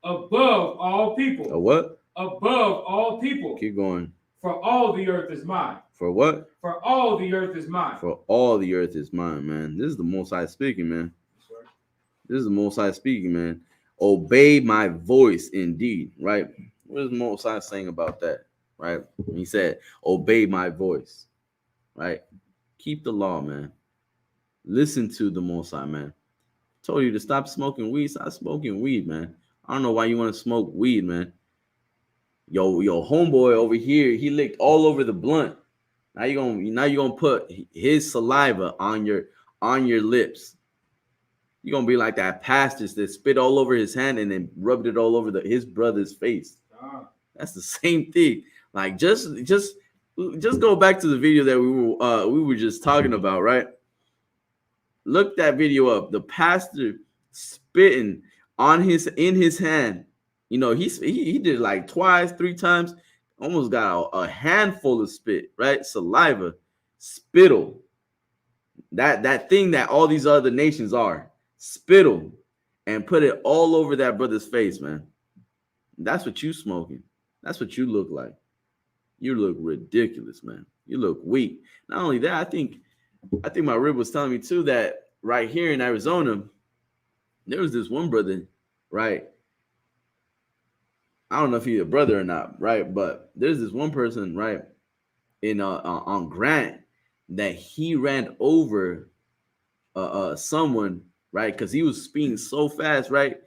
above all people. A what? Above all people. Keep going. For all the earth is mine. For what? For all the earth is mine. For all the earth is mine, man. This is the Most High speaking, man. This is the Most High speaking, man. Obey my voice indeed, right? What is the Most High saying about that, right? He said, obey my voice, right? Keep the law, man. Listen to the Most High, man. Told you to stop smoking weed. Stop smoking weed, man. I don't know why you want to smoke weed, man. Yo, homeboy over here, he licked all over the blunt. Now you're gonna put his saliva on your lips. You're gonna be like that pastor that spit all over his hand and then rubbed it all over his brother's face. That's the same thing. Like just go back to the video that we were just talking about, right? Look that video up. The pastor spitting in his hand. You know, he did it like twice, 3 times. Almost got a handful of spit, right? Saliva, spittle. That thing that all these other nations are. Spittle. And put it all over that brother's face, man. That's what you smoking. That's what you look like. You look ridiculous, man. You look weak. Not only that, I think my rib was telling me too that right here in Arizona, there was this one brother, right? I don't know if he's a brother or not, right? But there's this one person, right, in on Grant that he ran over someone, right? Because he was speeding so fast, right?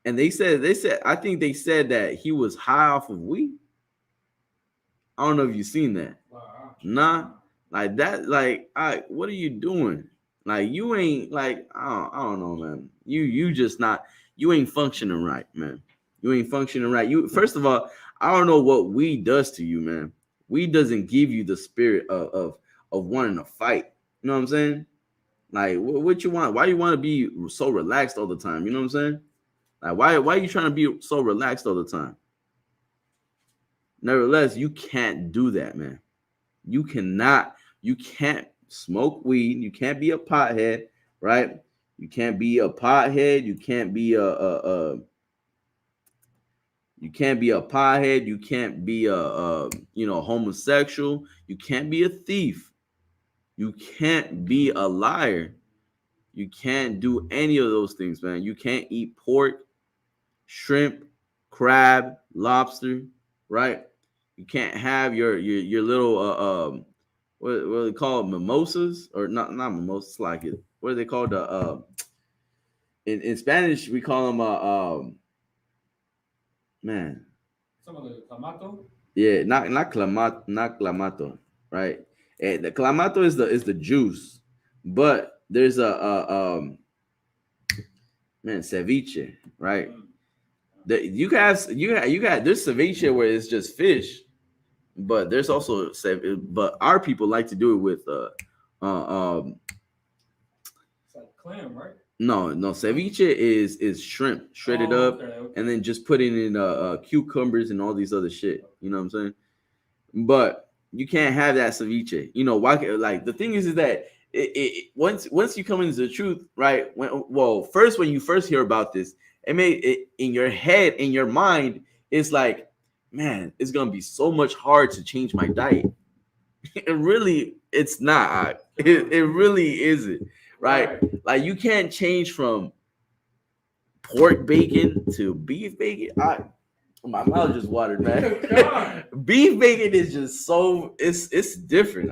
And they said I think they said that he was high off of weed. I don't know if you've seen that. Wow. Nah, like that, like, what are you doing? Like, you ain't, like, I don't know, man. You just not, you ain't functioning right, man. You ain't functioning right. You, first of all, I don't know what weed does to you, man. Weed doesn't give you the spirit of wanting to fight. You know what I'm saying? Like, what you want? Why you want to be so relaxed all the time? You know what I'm saying? Like, why are you trying to be so relaxed all the time? Nevertheless, you can't do that, man. You can't smoke weed. You can't be a pothead, right? You can't be a pothead. You can't be you can't be a pothead. You can't be a homosexual. You can't be a thief. You can't be a liar. You can't do any of those things, man. You can't eat pork, shrimp, crab, lobster, right? You can't have your little what do they call it? Mimosas, or not mimosas, like it. What are they called? In Spanish we call them man. Some of the clamato. Yeah, not clamato, right? And the clamato is the juice, but there's a ceviche, right? You got there's ceviche where it's just fish, but there's also, but our people like to do it with It's like clam, right? No, ceviche is shrimp shredded up, okay. And then just putting in cucumbers and all these other shit. You know what I'm saying? But you can't have that ceviche. You know why? Like, the thing is that once you come into the truth, right? First when you first hear about this, it in your head, in your mind, it's like, man, it's gonna be so much hard to change my diet. It's not. It really isn't. Right? Like, you can't change from pork bacon to beef bacon. My mouth just watered, man. Beef bacon is just so, it's different.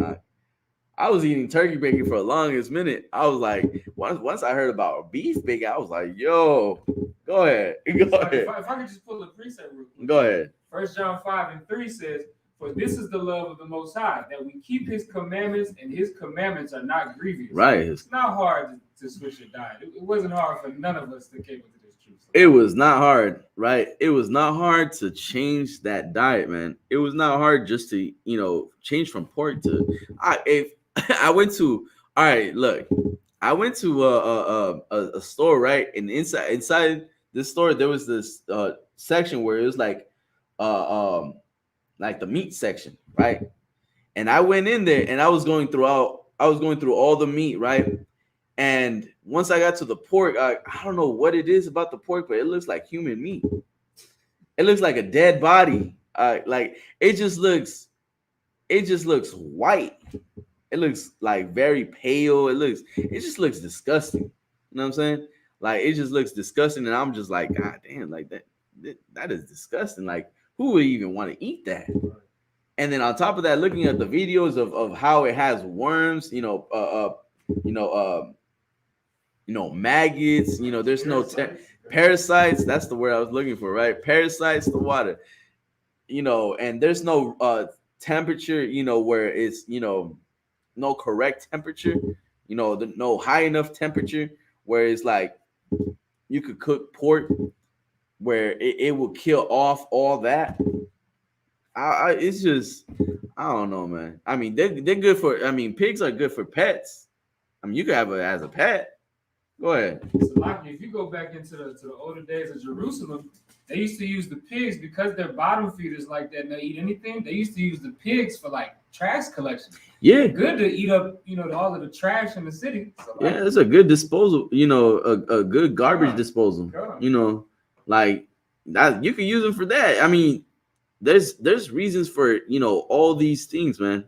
I was eating turkey bacon for the longest minute. I was like, once I heard about beef bacon, I was like, yo, go ahead. If I could just pull the precept real quick. Go ahead. 1 John 5:3 says, "For this is the love of the Most High, that we keep His commandments, and His commandments are not grievous." Right. It's not hard to switch your diet. It wasn't hard for none of us to came into this truth. So. It was not hard, right? It was not hard to change that diet, man. It was not hard just to, change from pork to. I went to. All right, look. I went to a store, right? And inside this store, there was this section where it was like the meat section, right? And I went in there and I was going through all the meat, right? And once I got to the pork, I don't know what it is about the pork, but it looks like human meat. It looks like a dead body. Like it just looks white. It looks like very pale. It just looks disgusting. You know what I'm saying? Like it just looks disgusting, and I'm just like, God damn, like that is disgusting. Like who would even want to eat that? And then on top of that, looking at the videos of how it has worms, maggots, there's no parasites. That's the word I was looking for, right? Parasites, the water, and there's no temperature, where it's, no correct temperature, no high enough temperature where it's like you could cook pork where it will kill off all that. It's just, I don't know, man. I mean, they're good for, pigs are good for pets. I mean, you could have it as a pet. Go ahead. So, like, if you go back into the older days of Jerusalem, they used to use the pigs because they're bottom feeders like that and they eat anything. They used to use the pigs for like trash collection. Yeah. They're good to eat up, all of the trash in the city. So, like, yeah, it's a good disposal, a good garbage disposal. Like that, you can use them for that. I mean, there's reasons for, all these things, man.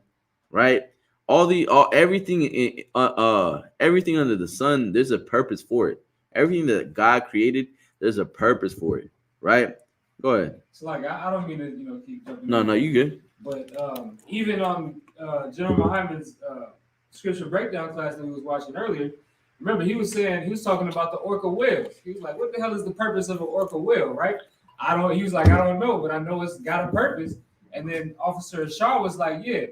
Right? Everything under the sun, there's a purpose for it. Everything that God created, there's a purpose for it, right? Go ahead. So like I don't mean to keep jumping. No, you good. But even on General Muhammad's scripture breakdown class that we was watching earlier, remember he was talking about the orca whales. He was like, what the hell is the purpose of an orca whale, right? He was like, I don't know, but I know it's got a purpose. And then Officer Shaw was like, yeah,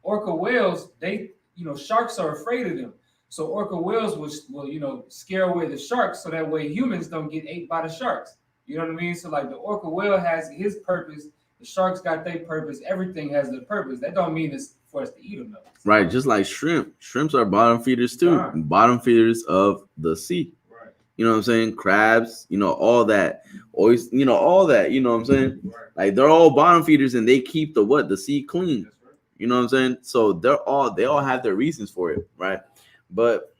orca whales, they, sharks are afraid of them. So orca whales will scare away the sharks so that way humans don't get ate by the sharks. You know what I mean? So like the orca whale has his purpose, the sharks got their purpose, everything has their purpose. That don't mean it's for us to eat them though. Right, just like shrimp. Shrimps are bottom feeders too. Right. Bottom feeders of the sea. Right. You know what I'm saying? Crabs, all that. Always, all that, you know what I'm saying? Right. Like they're all bottom feeders and they keep the sea clean. You know what I'm saying? So they all have their reasons for it, right? But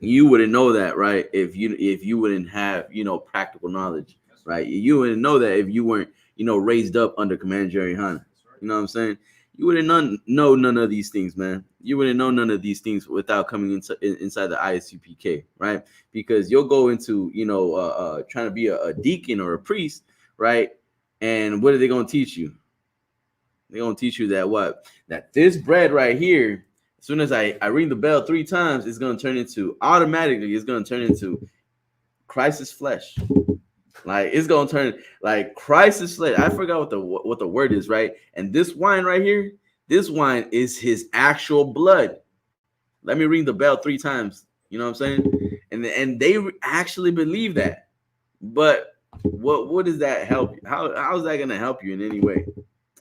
you wouldn't know that, right? If you wouldn't have, practical knowledge, right? You wouldn't know that if you weren't, raised up under Commander Jerry Hunter. You know what I'm saying? You wouldn't know none of these things, man. You wouldn't know none of these things without coming inside the ISUPK, right? Because you'll go into, trying to be a deacon or a priest, right? And what are they going to teach you? They're going to teach you that this bread right here, as soon as I ring the bell 3 times, it's going to turn into Christ's flesh. Like it's going to turn like Christ's flesh. I forgot what the word is, right? And this wine right here, this wine is his actual blood. Let me ring the bell 3 times. You know what I'm saying? And they actually believe that. But what does that help you? How is that going to help you in any way?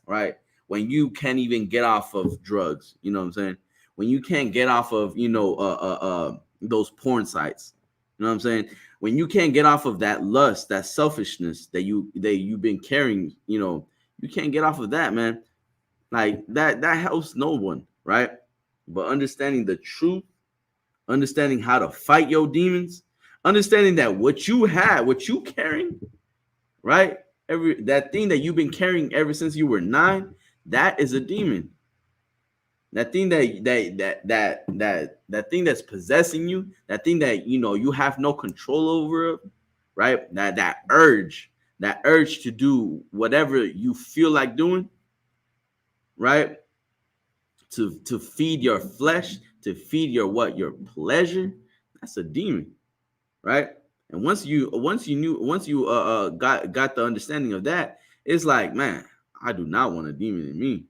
Right? When you can't even get off of drugs, you know what I'm saying? When you can't get off of, those porn sites, you know what I'm saying? When you can't get off of that lust, that selfishness that you've been carrying, you can't get off of that, man. Like that helps no one, right? But understanding the truth, understanding how to fight your demons, understanding that what you carrying, right? That thing that you've been carrying ever since you were 9, that is a demon. That thing that thing that's possessing you, that thing that you have no control over, right? That urge to do whatever you feel like doing, right? To feed your flesh, to feed your pleasure, that's a demon, right? And once you got the understanding of that, it's like, man, I do not want a demon in me.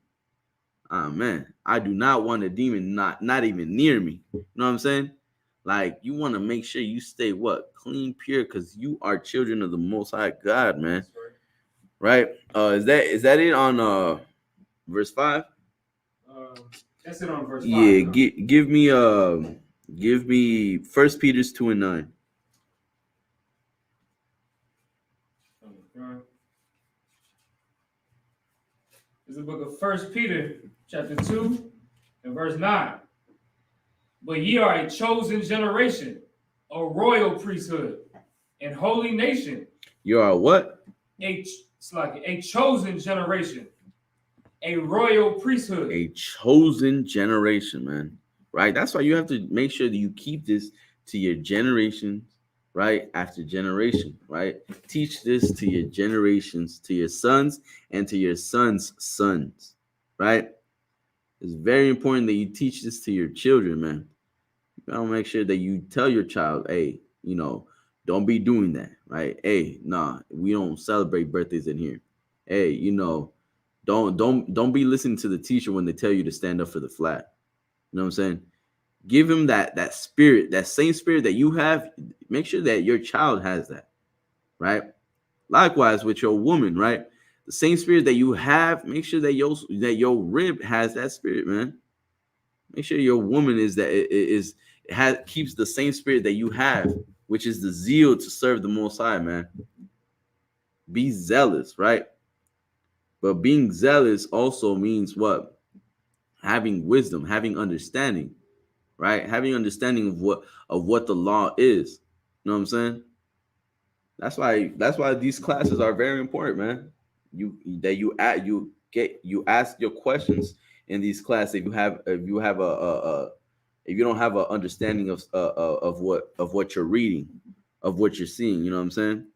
Man, I do not want a demon not even near me. You know what I'm saying? Like you want to make sure you stay clean, pure, because you are children of the Most High God, man. Right? Is that it on verse 5? That's it on verse 5. Yeah, give me 1 Peter 2:9. It's the book of 1 Peter, chapter 2, and verse 9. But ye are a chosen generation, a royal priesthood, and holy nation. You are what? It's like a chosen generation, a royal priesthood. A chosen generation, man. Right? That's why you have to make sure that you keep this to your generations, right? After generation, right? Teach this to your generations, to your sons, and to your sons' sons, right? It's very important that you teach this to your children, man. You gotta make sure that you tell your child, hey, don't be doing that, right? Hey, nah, we don't celebrate birthdays in here. Hey, don't be listening to the teacher when they tell you to stand up for the flag. You know what I'm saying? Give him that spirit, that same spirit that you have. Make sure that your child has that, right? Likewise with your woman, right? The same spirit that you have, make sure that your rib has that spirit, man. Make sure your woman keeps the same spirit that you have, which is the zeal to serve the Most High, man. Be zealous, right? But being zealous also means what? Having wisdom, having understanding, right? Having understanding of what the law is. You know what I'm saying? That's why these classes are very important, man. You ask your questions in these classes if you don't have an understanding of what you're reading, of what you're seeing, you know what I'm saying?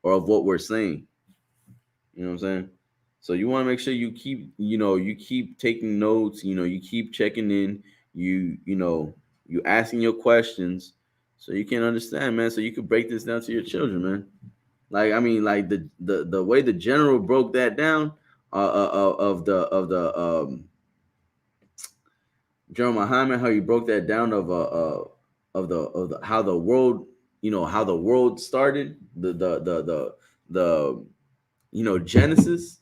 Or of what we're saying. You know what I'm saying? So you want to make sure you keep taking notes, you keep checking in, you asking your questions so you can understand, man, so you can break this down to your children, man. Like, I mean, like the way the general broke that down of the General Muhammad, how he broke that down of the how the world, how the world started, the Genesis,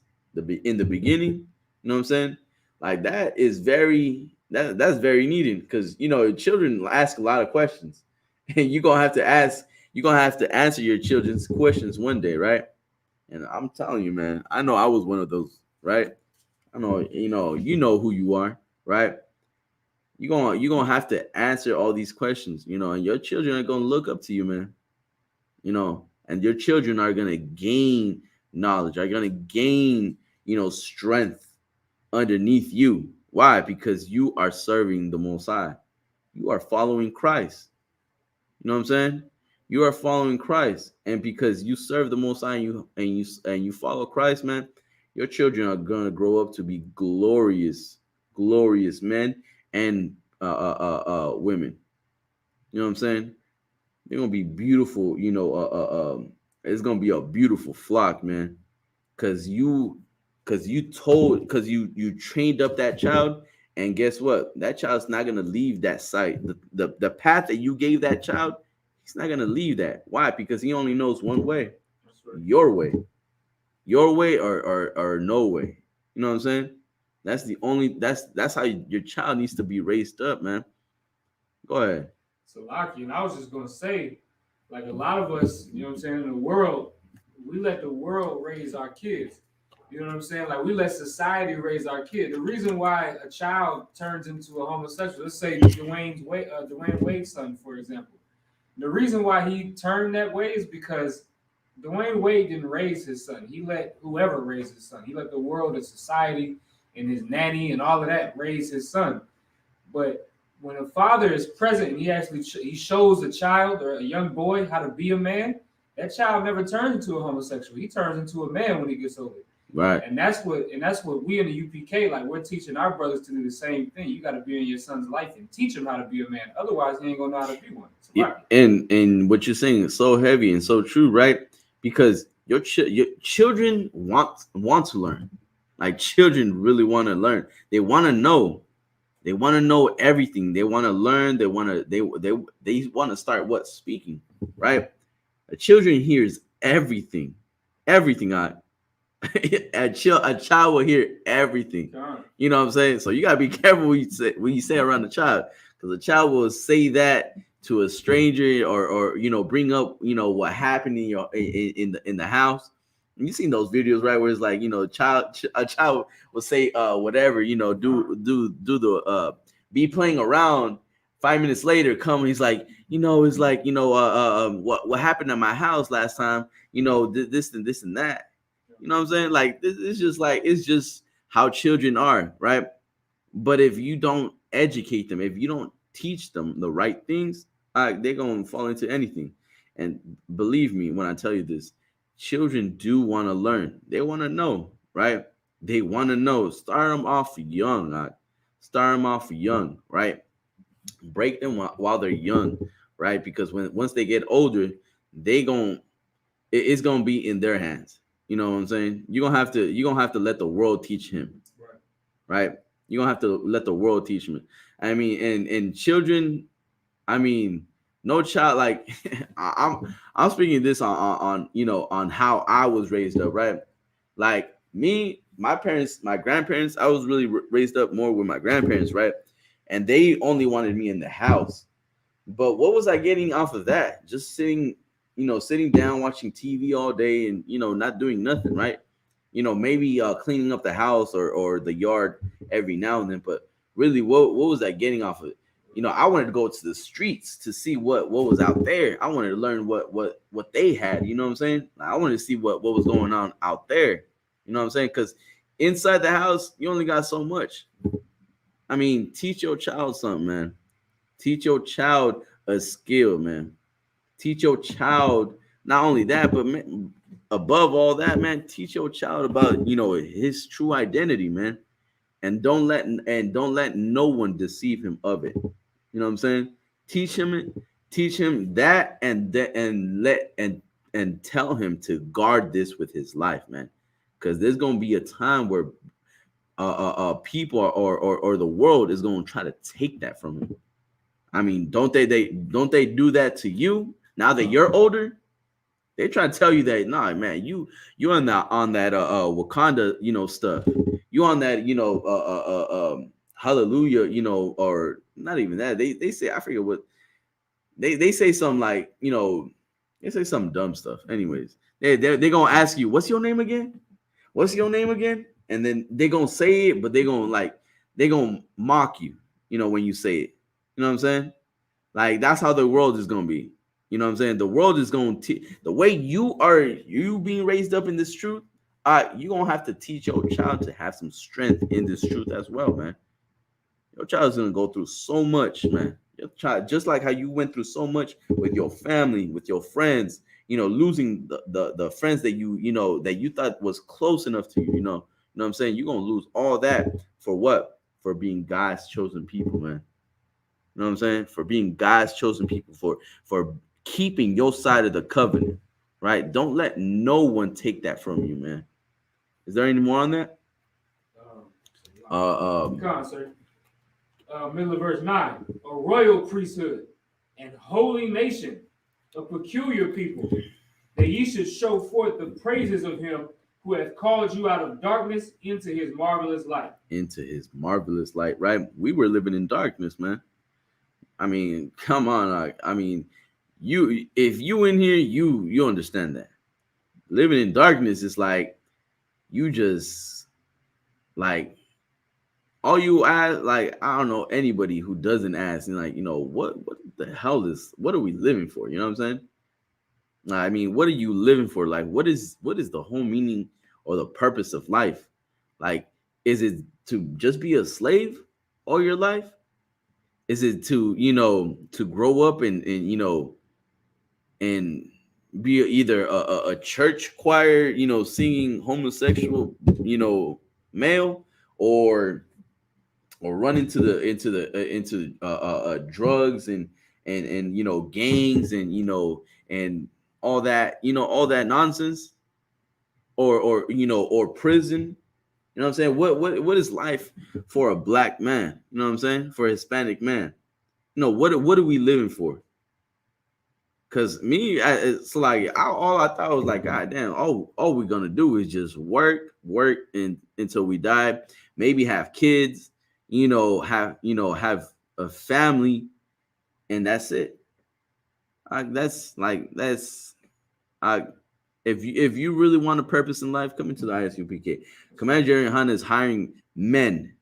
in the beginning, you know what I'm saying? Like that's very needed because children ask a lot of questions, and you're gonna have to answer your children's questions one day, right? And I'm telling you, man, I know I was one of those, right? I know, you know who you are, right? You're gonna have to answer all these questions, and your children are gonna look up to you, man. And your children are gonna gain knowledge, are gonna gain, strength underneath you. Why? Because you are serving the Most High. You are following Christ. You know what I'm saying? You are following Christ, and because you serve the Most High and you follow Christ, man, your children are gonna grow up to be glorious men and women. You know what I'm saying? They're gonna be beautiful. It's gonna be a beautiful flock, man. Cause you trained up that child, and guess what? That child's not gonna leave that site. The path that you gave that child, he's not gonna leave that. Why? Because he only knows one way. Your way. Your way or no way. You know what I'm saying? That's how your child needs to be raised up, man. Go ahead. So, Lockie, and I was just gonna say, like a lot of us, you know what I'm saying, in the world, we let the world raise our kids. You know what I'm saying? Like we let society raise our kid. The reason why a child turns into a homosexual, let's say Dwayne Wade's son, for example. The reason why he turned that way is because Dwayne Wade didn't raise his son. He let whoever raise his son. He let the world and society and his nanny and all of that raise his son. But when a father is present and he shows a child or a young boy how to be a man, that child never turns into a homosexual. He turns into a man when he gets older. Right. And that's what we in the UPK, like we're teaching our brothers to do the same thing. You got to be in your son's life and teach him how to be a man. Otherwise, he ain't gonna know how to be one. Yeah, and what you're saying is so heavy and so true, right? Because your children want to learn. Like children really want to learn. They want to know. They want to know everything. They want to learn. They want to start speaking, right? The children hears everything. A child will hear everything. You know what I'm saying? So you gotta be careful when you say around the child, because the child will say that to a stranger or bring up what happened in the house. And you seen those videos, right? Where it's like a child will say whatever, do the be playing around, 5 minutes later, he's like, it's like, what happened at my house last time, this and this and that. You know what I'm saying? Like, this is just like, it's just how children are, right? But if you don't educate them, if you don't teach them the right things, they're going to fall into anything. And believe me when I tell you this, children do want to learn. They want to know, right? They want to know. Start them off young. Start them off young, right? Break them while they're young, right? Because once they get older, it's gonna be in their hands. You know what I'm saying? You're gonna have to let the world teach him, right? You're gonna have to let the world teach him. I mean, and children, I mean, no child, like I'm speaking this on how I was raised up, right? Like me, my grandparents, I was really raised up more with my grandparents, right? And they only wanted me in the house. But what was I getting off of that? Just sitting down watching TV all day and not doing nothing, right? Maybe cleaning up the house or the yard every now and then. But really, what was I getting off of it? I wanted to go to the streets to see what was out there. I wanted to learn what they had. You know what I'm saying? I wanted to see what was going on out there. You know what I'm saying? Because inside the house, you only got so much. I mean, teach your child something, man. Teach your child a skill, man. Teach your child not only that, but above all that, man, teach your child about his true identity, man. And don't let no one deceive him of it. You know what I'm saying? Teach him that and tell him to guard this with his life, man. Because there's gonna be a time where people or the world is gonna try to take that from him. I mean, don't they do that to you now that you're older? They try to tell you that, nah, man, you on that Wakanda, stuff. You on that, hallelujah, or not even that. They say, I forget what they say, something like, they say some dumb stuff. Anyways, they're gonna ask you, what's your name again? What's your name again? And then they're gonna say it, but they're gonna mock you, when you say it. You know what I'm saying? Like, that's how the world is gonna be. You know what I'm saying? The world is going to the way you being raised up in this truth. You're gonna have to teach your child to have some strength in this truth as well, man. Your child's gonna go through so much, man. Your child, just like how you went through so much with your family, with your friends, losing the friends that that you thought was close enough to you, you know what I'm saying? You're gonna lose all that for what? For being God's chosen people, man. You know what I'm saying? For being God's chosen people, for keeping your side of the covenant, right? Don't let no one take that from you, man. Is there any more on that? Middle of verse 9, a royal priesthood and holy nation, a peculiar people, that ye should show forth the praises of him who hath called you out of darkness into his marvelous light. Into his marvelous light, right? We were living in darkness, man. I mean, come on. I mean, if you in here, you understand that. Living in darkness is like, you just, like, all you ask, like, I don't know anybody who doesn't ask, and like, what the hell what are we living for? You know what I'm saying? I mean, what are you living for? Like, what is the whole meaning or the purpose of life? Like, is it to just be a slave all your life? Is it to, to grow up and be either a church choir, singing homosexual, male, or run into drugs and gangs and all that, all that nonsense, or prison. You know what I'm saying? What is life for a black man? You know what I'm saying? For a Hispanic man, what are we living for? Cause me, it's like all I thought was like, God damn, all we're gonna do is just work until we die. Maybe have kids, have a family, and that's it. If you really want a purpose in life, come into the ISUPK. Commander Jerry Hunt is hiring men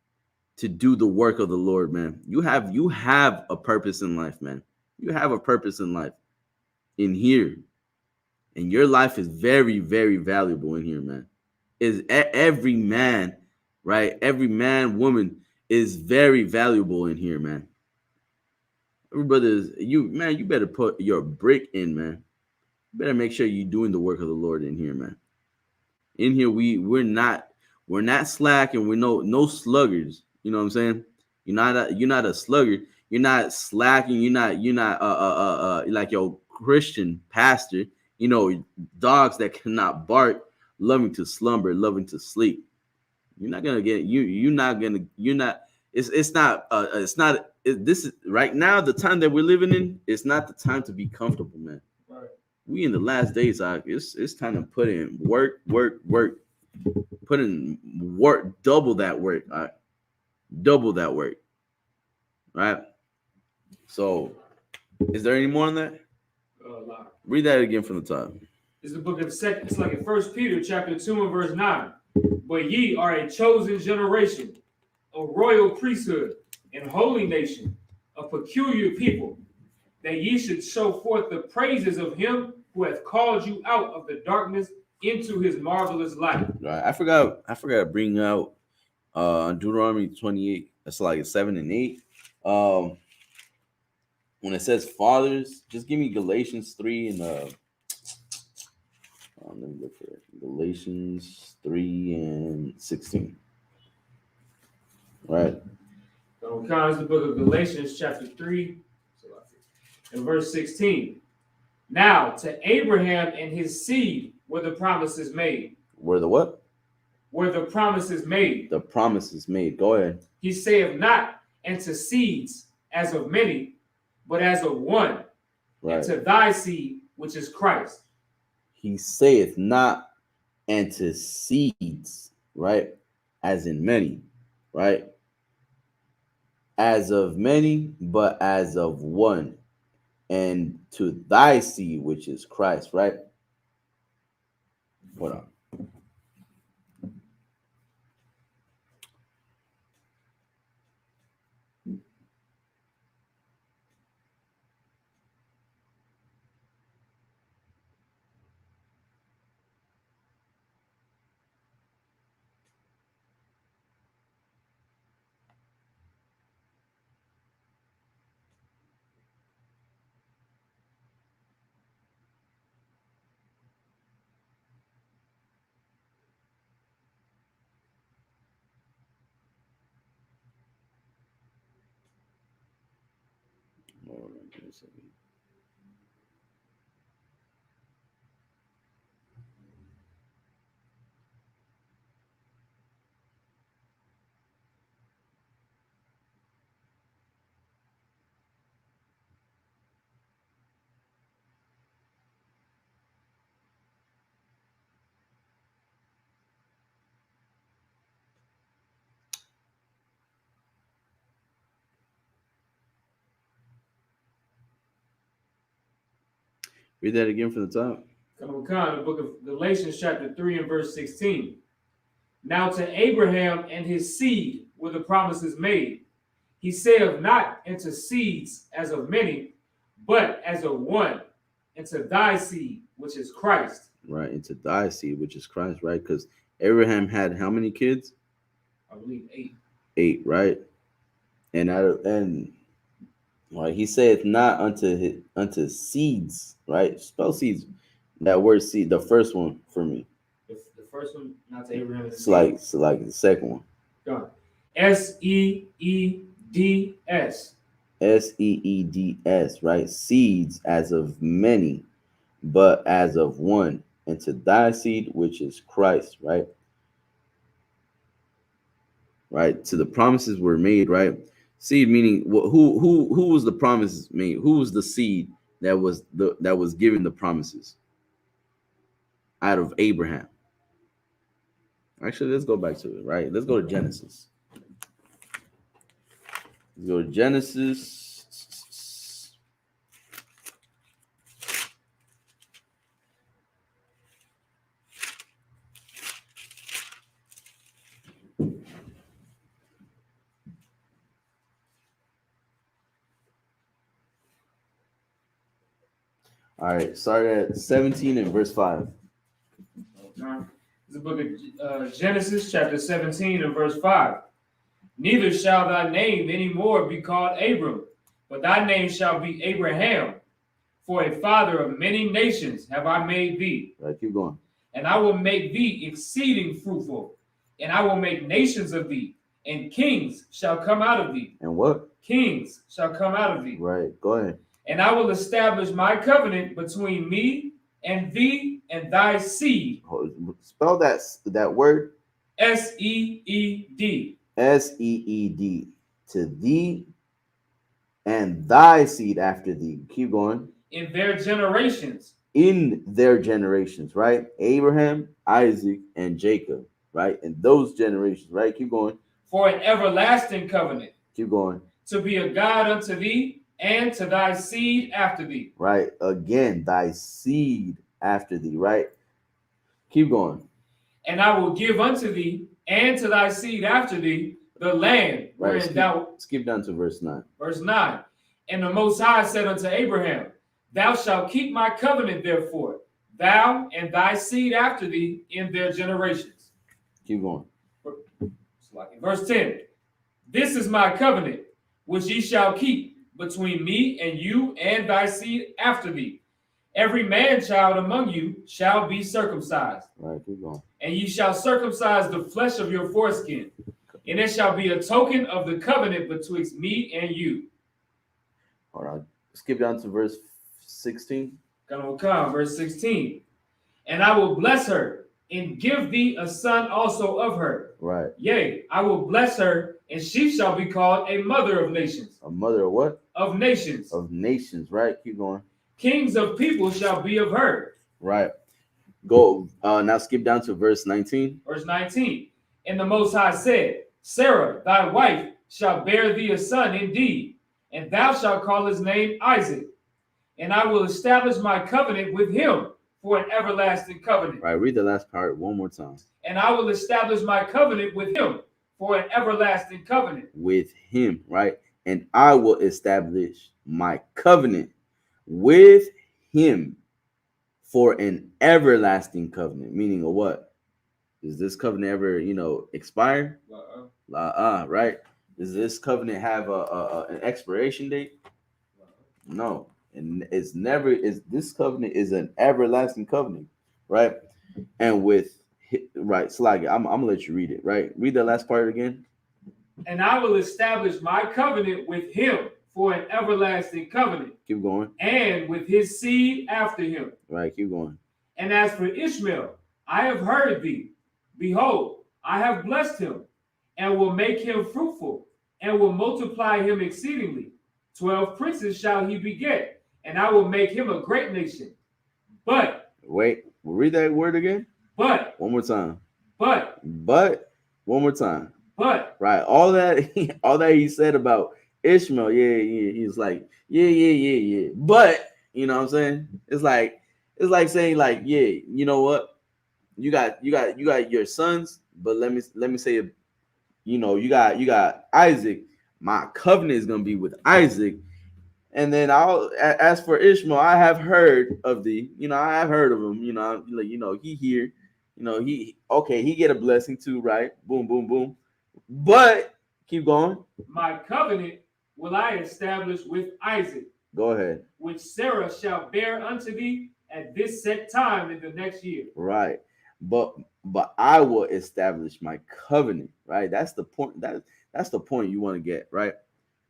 to do the work of the Lord, man. You have a purpose in life, man. You have a purpose in life in here. And your life is very, very valuable in here, man. Every man, right? Every man, woman is very valuable in here, man. Every brother is man, you better put your brick in, man. You better make sure you're doing the work of the Lord in here, man. In here, we're not slack, and we're no sluggards. You know what I'm saying? You're not a sluggard. You're not slacking. You're not like your Christian pastor. You know, dogs that cannot bark, loving to slumber, loving to sleep. You're not gonna get you. You're not. It's not. It's not. This is right now the time that we're living in. It's not the time to be comfortable, man. Right. We in the last days. It's time to put in work. Put in work. Double that work. Double that work. Right. So, is there any more on that? Read that again from the top. It's the book of Second. It's like in 1 Peter chapter 2 and verse 9. But ye are a chosen generation, a royal priesthood, and holy nation, a peculiar people, that ye should show forth the praises of him who hath called you out of the darkness into his marvelous light. Right. I forgot to bring out Deuteronomy 28. That's like 7 and 8. When it says fathers, just give me Galatians 3 and let me look for it. Galatians 3 and 16. Right. So it's the book of Galatians chapter 3 and verse 16. Now to Abraham and his seed were the promises made. Were the what? Were the promises made. The promises made. Go ahead. He saith not, and to seeds as of many, but as of one, right. And to thy seed, which is Christ. He saith not, and to seeds, right? As in many, right? As of many, but as of one, and to thy seed, which is Christ, right? Hold on. Hold on, give me a second. Read that again from the top. The book of Galatians chapter 3 and verse 16. Now to Abraham and his seed were the promises made. He saith not into seeds as of many, but as of one, into thy seed, which is Christ. Right, into thy seed, which is Christ, right? Because Abraham had how many kids? I believe 8. 8, right? And right, he saith not unto seeds, right? Spell seeds. That word seed, the first one for me. The first one, not to Abraham. It's like the second one. God. S-E-E-D-S. S-E-E-D-S, right? Seeds as of many, but as of one. And to thy seed, which is Christ, right? Right. To the promises were made, right? Seed meaning who was the promises made? Who was the seed that was given the promises? Out of Abraham. Actually, let's go back to it, right? Let's go to Genesis. Let's go to Genesis. All right, start at 17 and verse 5. It's the book of Genesis, chapter 17 and verse 5. Neither shall thy name any more be called Abram, but thy name shall be Abraham. For a father of many nations have I made thee. All right, keep going. And I will make thee exceeding fruitful, and I will make nations of thee, and kings shall come out of thee. And what? Kings shall come out of thee. Right, go ahead. And I will establish my covenant between me and thee and thy seed. Spell that word. S-E-E-D. S-E-E-D. To thee and thy seed after thee. Keep going. In their generations. In their generations, right? Abraham, Isaac, and Jacob, right? In those generations, right? Keep going. For an everlasting covenant. Keep going. To be a God unto thee and to thy seed after thee. Right. Again, thy seed after thee, right? Keep going. And I will give unto thee and to thy seed after thee the land wherein right. thou... Skip down to verse 9. Verse 9. And the Most High said unto Abraham, thou shalt keep my covenant therefore, thou and thy seed after thee in their generations. Keep going. Verse 10. This is my covenant, which ye shall keep between me and you and thy seed after thee. Every man child among you shall be circumcised. Right, keep going. And ye shall circumcise the flesh of your foreskin. And it shall be a token of the covenant betwixt me and you. All right. Skip down to verse 16. Verse 16. And I will bless her and give thee a son also of her. Right. Yea, I will bless her, and she shall be called a mother of nations. A mother of what? Of nations. Of nations, right? Keep going. Kings of people shall be of her. Right. Go. Now skip down to verse 19. Verse 19. And the Most High said, Sarah, thy wife, shall bear thee a son indeed, and thou shalt call his name Isaac. And I will establish my covenant with him for an everlasting covenant. Right, read the last part one more time. And I will establish my covenant with him for an everlasting covenant. With him, right? And I will establish my covenant with him for an everlasting covenant. Meaning of what? Does this covenant ever, expire? Right? Does this covenant have an expiration date? No. And it's never is this covenant is an everlasting covenant, right? And with right, Slag, I'm gonna let you read it, right? Read the last part again. And I will establish my covenant with him for an everlasting covenant. Keep going. And with his seed after him. Right, keep going. And as for Ishmael, I have heard thee. Behold, I have blessed him, and will make him fruitful, and will multiply him exceedingly. 12 princes shall he beget, and I will make him a great nation. But wait, read that word again. But one more time. But one more time. But right, all that he said about Ishmael, he's like, yeah. But you know what I'm saying? It's like saying like, yeah, you know what? You got your sons, but let me say, you got Isaac. My covenant is gonna be with Isaac. And then as for Ishmael, I have heard of thee. I have heard of him. He here. He get a blessing too, right? Boom, boom, boom. But keep going. My covenant will I establish with Isaac. Go ahead. Which Sarah shall bear unto thee at this set time in the next year. Right. But I will establish my covenant. Right. That's the point. That's the point you want to get, right?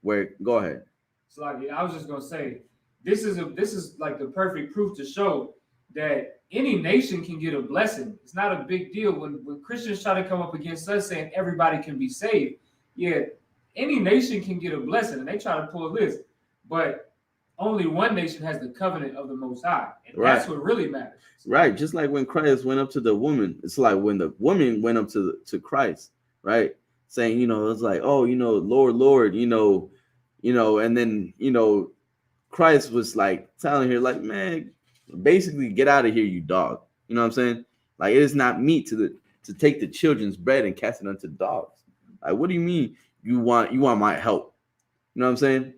Where go ahead. So I was just gonna say, this is like the perfect proof to show that any nation can get a blessing. It's not a big deal when Christians try to come up against us saying everybody can be saved. Yeah, any nation can get a blessing, and they try to pull this, but only one nation has the covenant of the Most High, and that's what really matters. Right, just like when Christ went up to the woman, it's like when the woman went up to Christ, right, saying, it's like, oh, Lord, and then, Christ was like telling her, like, man, basically get out of here, you dog. You know what I'm saying? Like, it is not meet to take the children's bread and cast it unto dogs. Like, what do you mean you want my help? You know what I'm saying?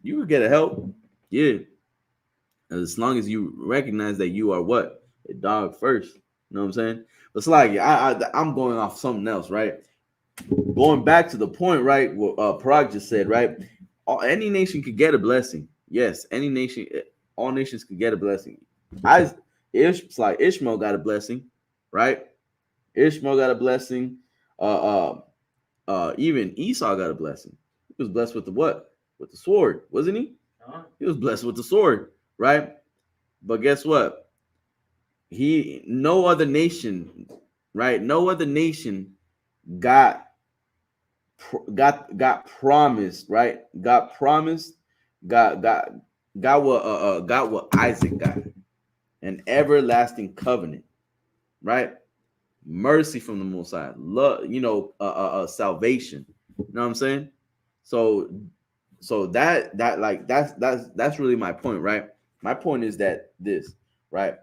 You could get a help. Yeah. as long as you recognize that you are what? A dog first. You know what I'm saying? But it's like I'm going off something else, right? Going back to the point, right? What Parag just said, right? Any nation could get a blessing. Yes, any nation, all nations could get a blessing. It's like Ishmael got a blessing, right? Ishmael got a blessing. Even Esau got a blessing. He was blessed with the what? With the sword, wasn't he? He was blessed with the sword, right? But guess what? No other nation, right? No other nation got promised, right? Got promised, got what Isaac got, an everlasting covenant, right? Mercy from the Most High, love, salvation. You know what I'm saying? So that's really my point, right? My point is that this, right?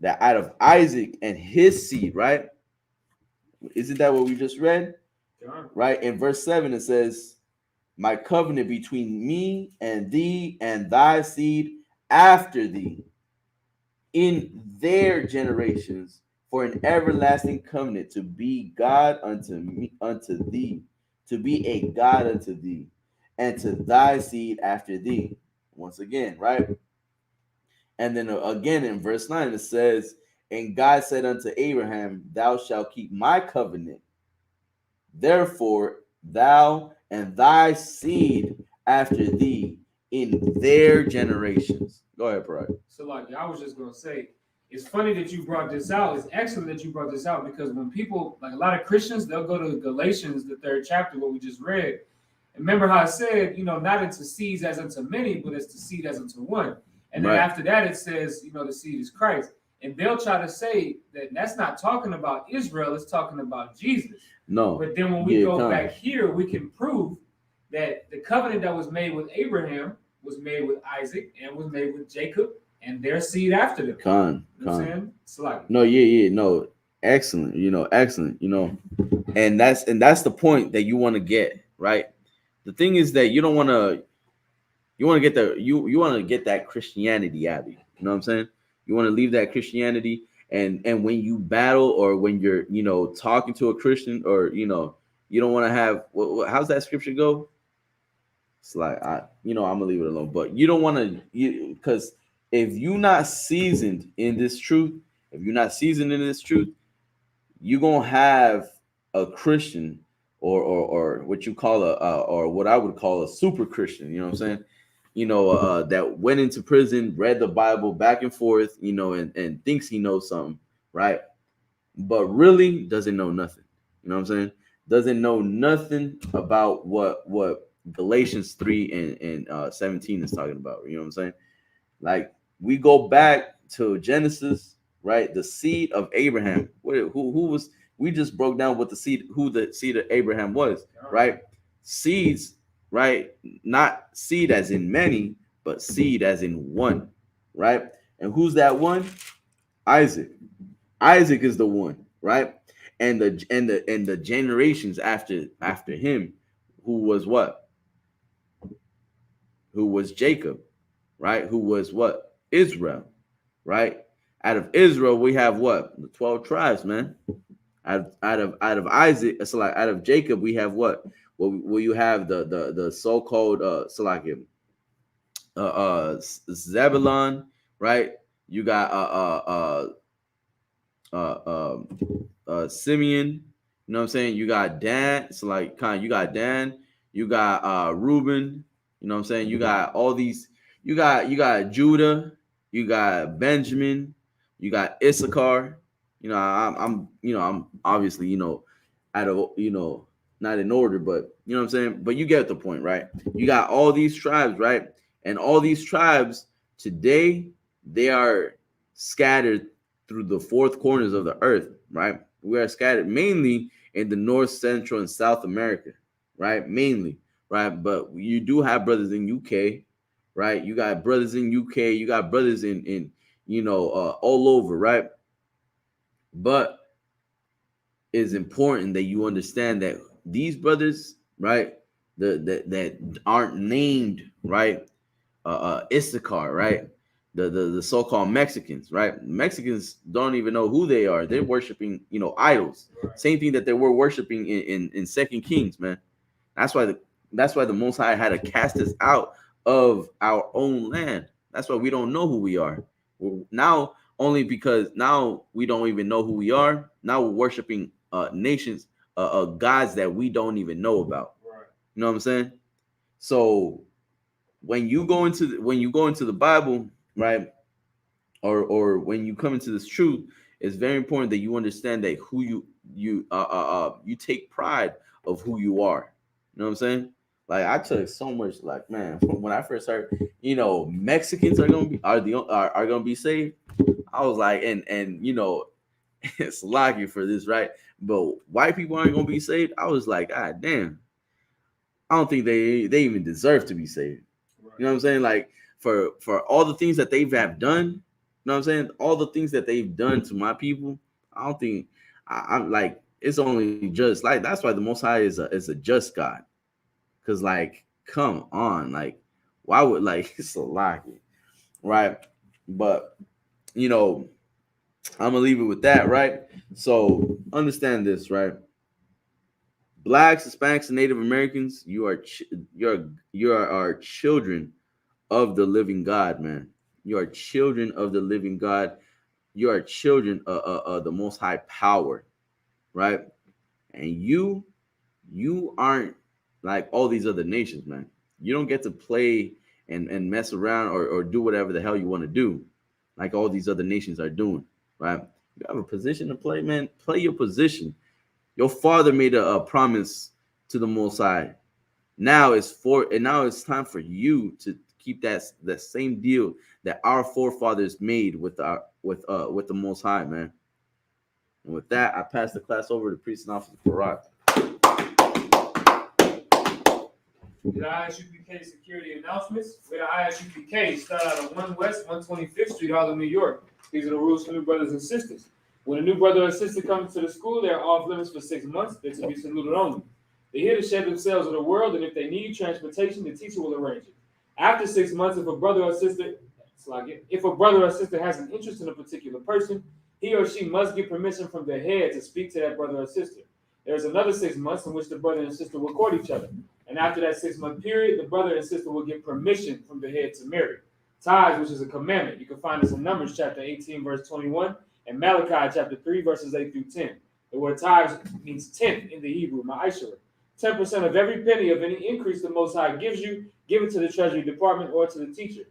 That out of Isaac and his seed, right? Isn't that what we just read? Sure. Right? In verse 7, it says, my covenant between me and thee and thy seed after thee in their generations for an everlasting covenant to be God unto me, unto thee, to be a God unto thee, and to thy seed after thee. Once again, right? And then again in verse 9, it says, and God said unto Abraham, thou shalt keep my covenant. Therefore, thou and thy seed after thee in their generations. Go ahead, Parag. So, like, I was just gonna say, it's funny that you brought this out. It's excellent that you brought this out because when people, like a lot of Christians, they'll go to Galatians, the 3rd chapter, what we just read. And remember how I said, not unto seeds as unto many, but as to seed as unto one. And then after that, it says, the seed is Christ. And they'll try to say that that's not talking about Israel, it's talking about Jesus. No. But then when we go back here, we can prove that the covenant that was made with Abraham was made with Isaac and was made with Jacob and their seed after them. No, excellent, excellent, and that's the point that you want to get, right? The thing is that you want to get that Christianity out of you. You know what I'm saying? You want to leave that Christianity, and when you battle or when you're talking to a Christian, or you don't want to have how's that scripture go? It's like I'm gonna leave it alone. But you don't want to, because if you're not seasoned in this truth, you're gonna have a Christian or what you call or what I would call a super Christian. You know what I'm saying? That went into prison, read the Bible back and forth, and thinks he knows something, right? But really doesn't know nothing. You know what I'm saying? Doesn't know nothing about what Galatians 3 and 17 is talking about. You know what I'm saying? Like, we go back to Genesis, right? The seed of Abraham. Who was? We just broke down what the seed of Abraham was, right? Seeds, right? Not seed as in many, but seed as in one, right? And who's that one? Isaac. Isaac is the one, right? And the generations after him, who was what? Who was Jacob, right? Who was what? Israel, right? Out of Israel, we have what? The 12 tribes, man. Out of Isaac, so like out of Jacob, we have what? Well, you have the so-called Zebulon, right? You got Simeon, you know what I'm saying? You got Dan, so like you got Dan, you got Reuben, you know what I'm saying? You got all these, you got Judah, you got Benjamin, you got Issachar. I'm obviously, out of, not in order, but you know what I'm saying? But you get the point, right? You got all these tribes, right? And all these tribes today, they are scattered through the 4 corners of the earth, right? We are scattered mainly in the North, Central, and South America, right? Mainly, right? But you do have brothers in UK, right? You got brothers in UK, you got brothers in all over, right? But it's important that you understand that these brothers, right, that aren't named, right, Issachar, right, the so-called Mexicans, right? Mexicans don't even know who they are. They're worshiping, idols. Right. Same thing that they were worshiping in Second Kings, man. That's why the Most High had to cast us out of our own land. That's why we don't know who we are. Now, only because now we don't even know who we are. Now we're worshiping nations, gods that we don't even know about. Right. You know what I'm saying? So when you go into the Bible, right, or when you come into this truth, it's very important that you understand that who you take pride of who you are. You know what I'm saying? Like I took so much, like, man, when I first heard, Mexicans are gonna be saved. I was like, and it's lucky for this, right? But white people aren't gonna be saved. I was like, God damn, I don't think they even deserve to be saved. Right. You know what I'm saying? Like for all the things that they have done, you know what I'm saying? All the things that they've done to my people, I don't think I'm like, it's only just, like, that's why the Most High is a just God. Cause like, come on, like, why would, like, it's a lucky, right? But I'm gonna leave it with that, right? So understand this, right? Blacks, Hispanics, and Native Americans, you are children of the living God, man. You are children of the living God. You are children of the Most High power, right? And you aren't like all these other nations, man. You don't get to play and mess around or do whatever the hell you want to do, like all these other nations are doing, right? You have a position to play, man. Play your position. Your father made a promise to the Most High. Now it's time for you to keep that same deal that our forefathers made with the Most High, man. And with that, I pass the class over to Priest and Officer Farak. The ISUPK security announcements. With the ISUPK, start out on 1 West 125th Street, Harlem, New York. These are the rules for new brothers and sisters. When a new brother or sister comes to the school, they are off limits for 6 months. They're to be saluted only. They're here to shed themselves with the world, and if they need transportation, the teacher will arrange it. After 6 months, if a brother or sister has an interest in a particular person, he or she must get permission from their head to speak to that brother or sister. There is another 6 months in which the brother and sister will court each other. And after that 6-month period, the brother and sister will get permission from the head to marry. Tithes, which is a commandment. You can find this in Numbers chapter 18, verse 21, and Malachi chapter 3, verses 8 through 10. The word tithes means tenth in the Hebrew, ma'asheret. 10% of every penny of any increase the Most High gives you, give it to the Treasury Department or to the teacher.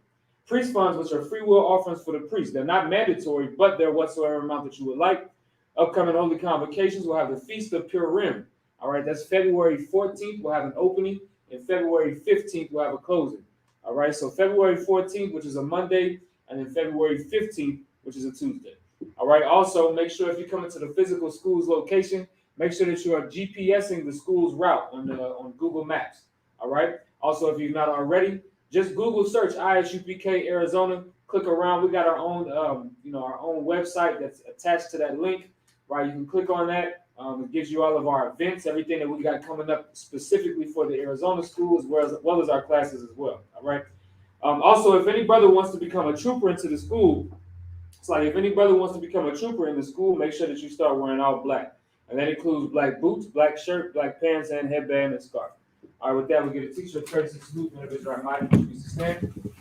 Priest funds, which are free will offerings for the priest. They're not mandatory, but they're whatsoever amount that you would like. Upcoming holy convocations will have the Feast of Purim. All right, that's February 14th. We'll have an opening, and February 15th we'll have a closing. All right, so February 14th, which is a Monday, and then February 15th, which is a Tuesday. All right, also make sure if you come into the physical school's location, make sure that you are GPSing the school's route on Google Maps. All right. Also, if you're not already, just Google search ISUPK Arizona. Click around. We got our own, our own website that's attached to that link. Right. You can click on that. It gives you all of our events, everything that we got coming up specifically for the Arizona school, as well as our classes as well. All right. Also, if any brother wants to become a trooper into the school, it's like if any brother wants to become a trooper in the school, make sure that you start wearing all black. And that includes black boots, black shirt, black pants, and headband and scarf. All right, with that, we get a teacher, courtesy salute, and if it's right, mighty, please to stand.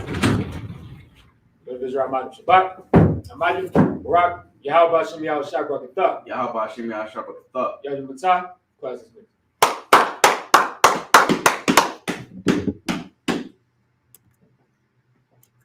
If it's right, mighty, Shabbat, Amadi, Barak, Yahweh Shem Yahweh Shabbat, Yahweh Shem Yahweh Shabbat. Yahweh Matah, class is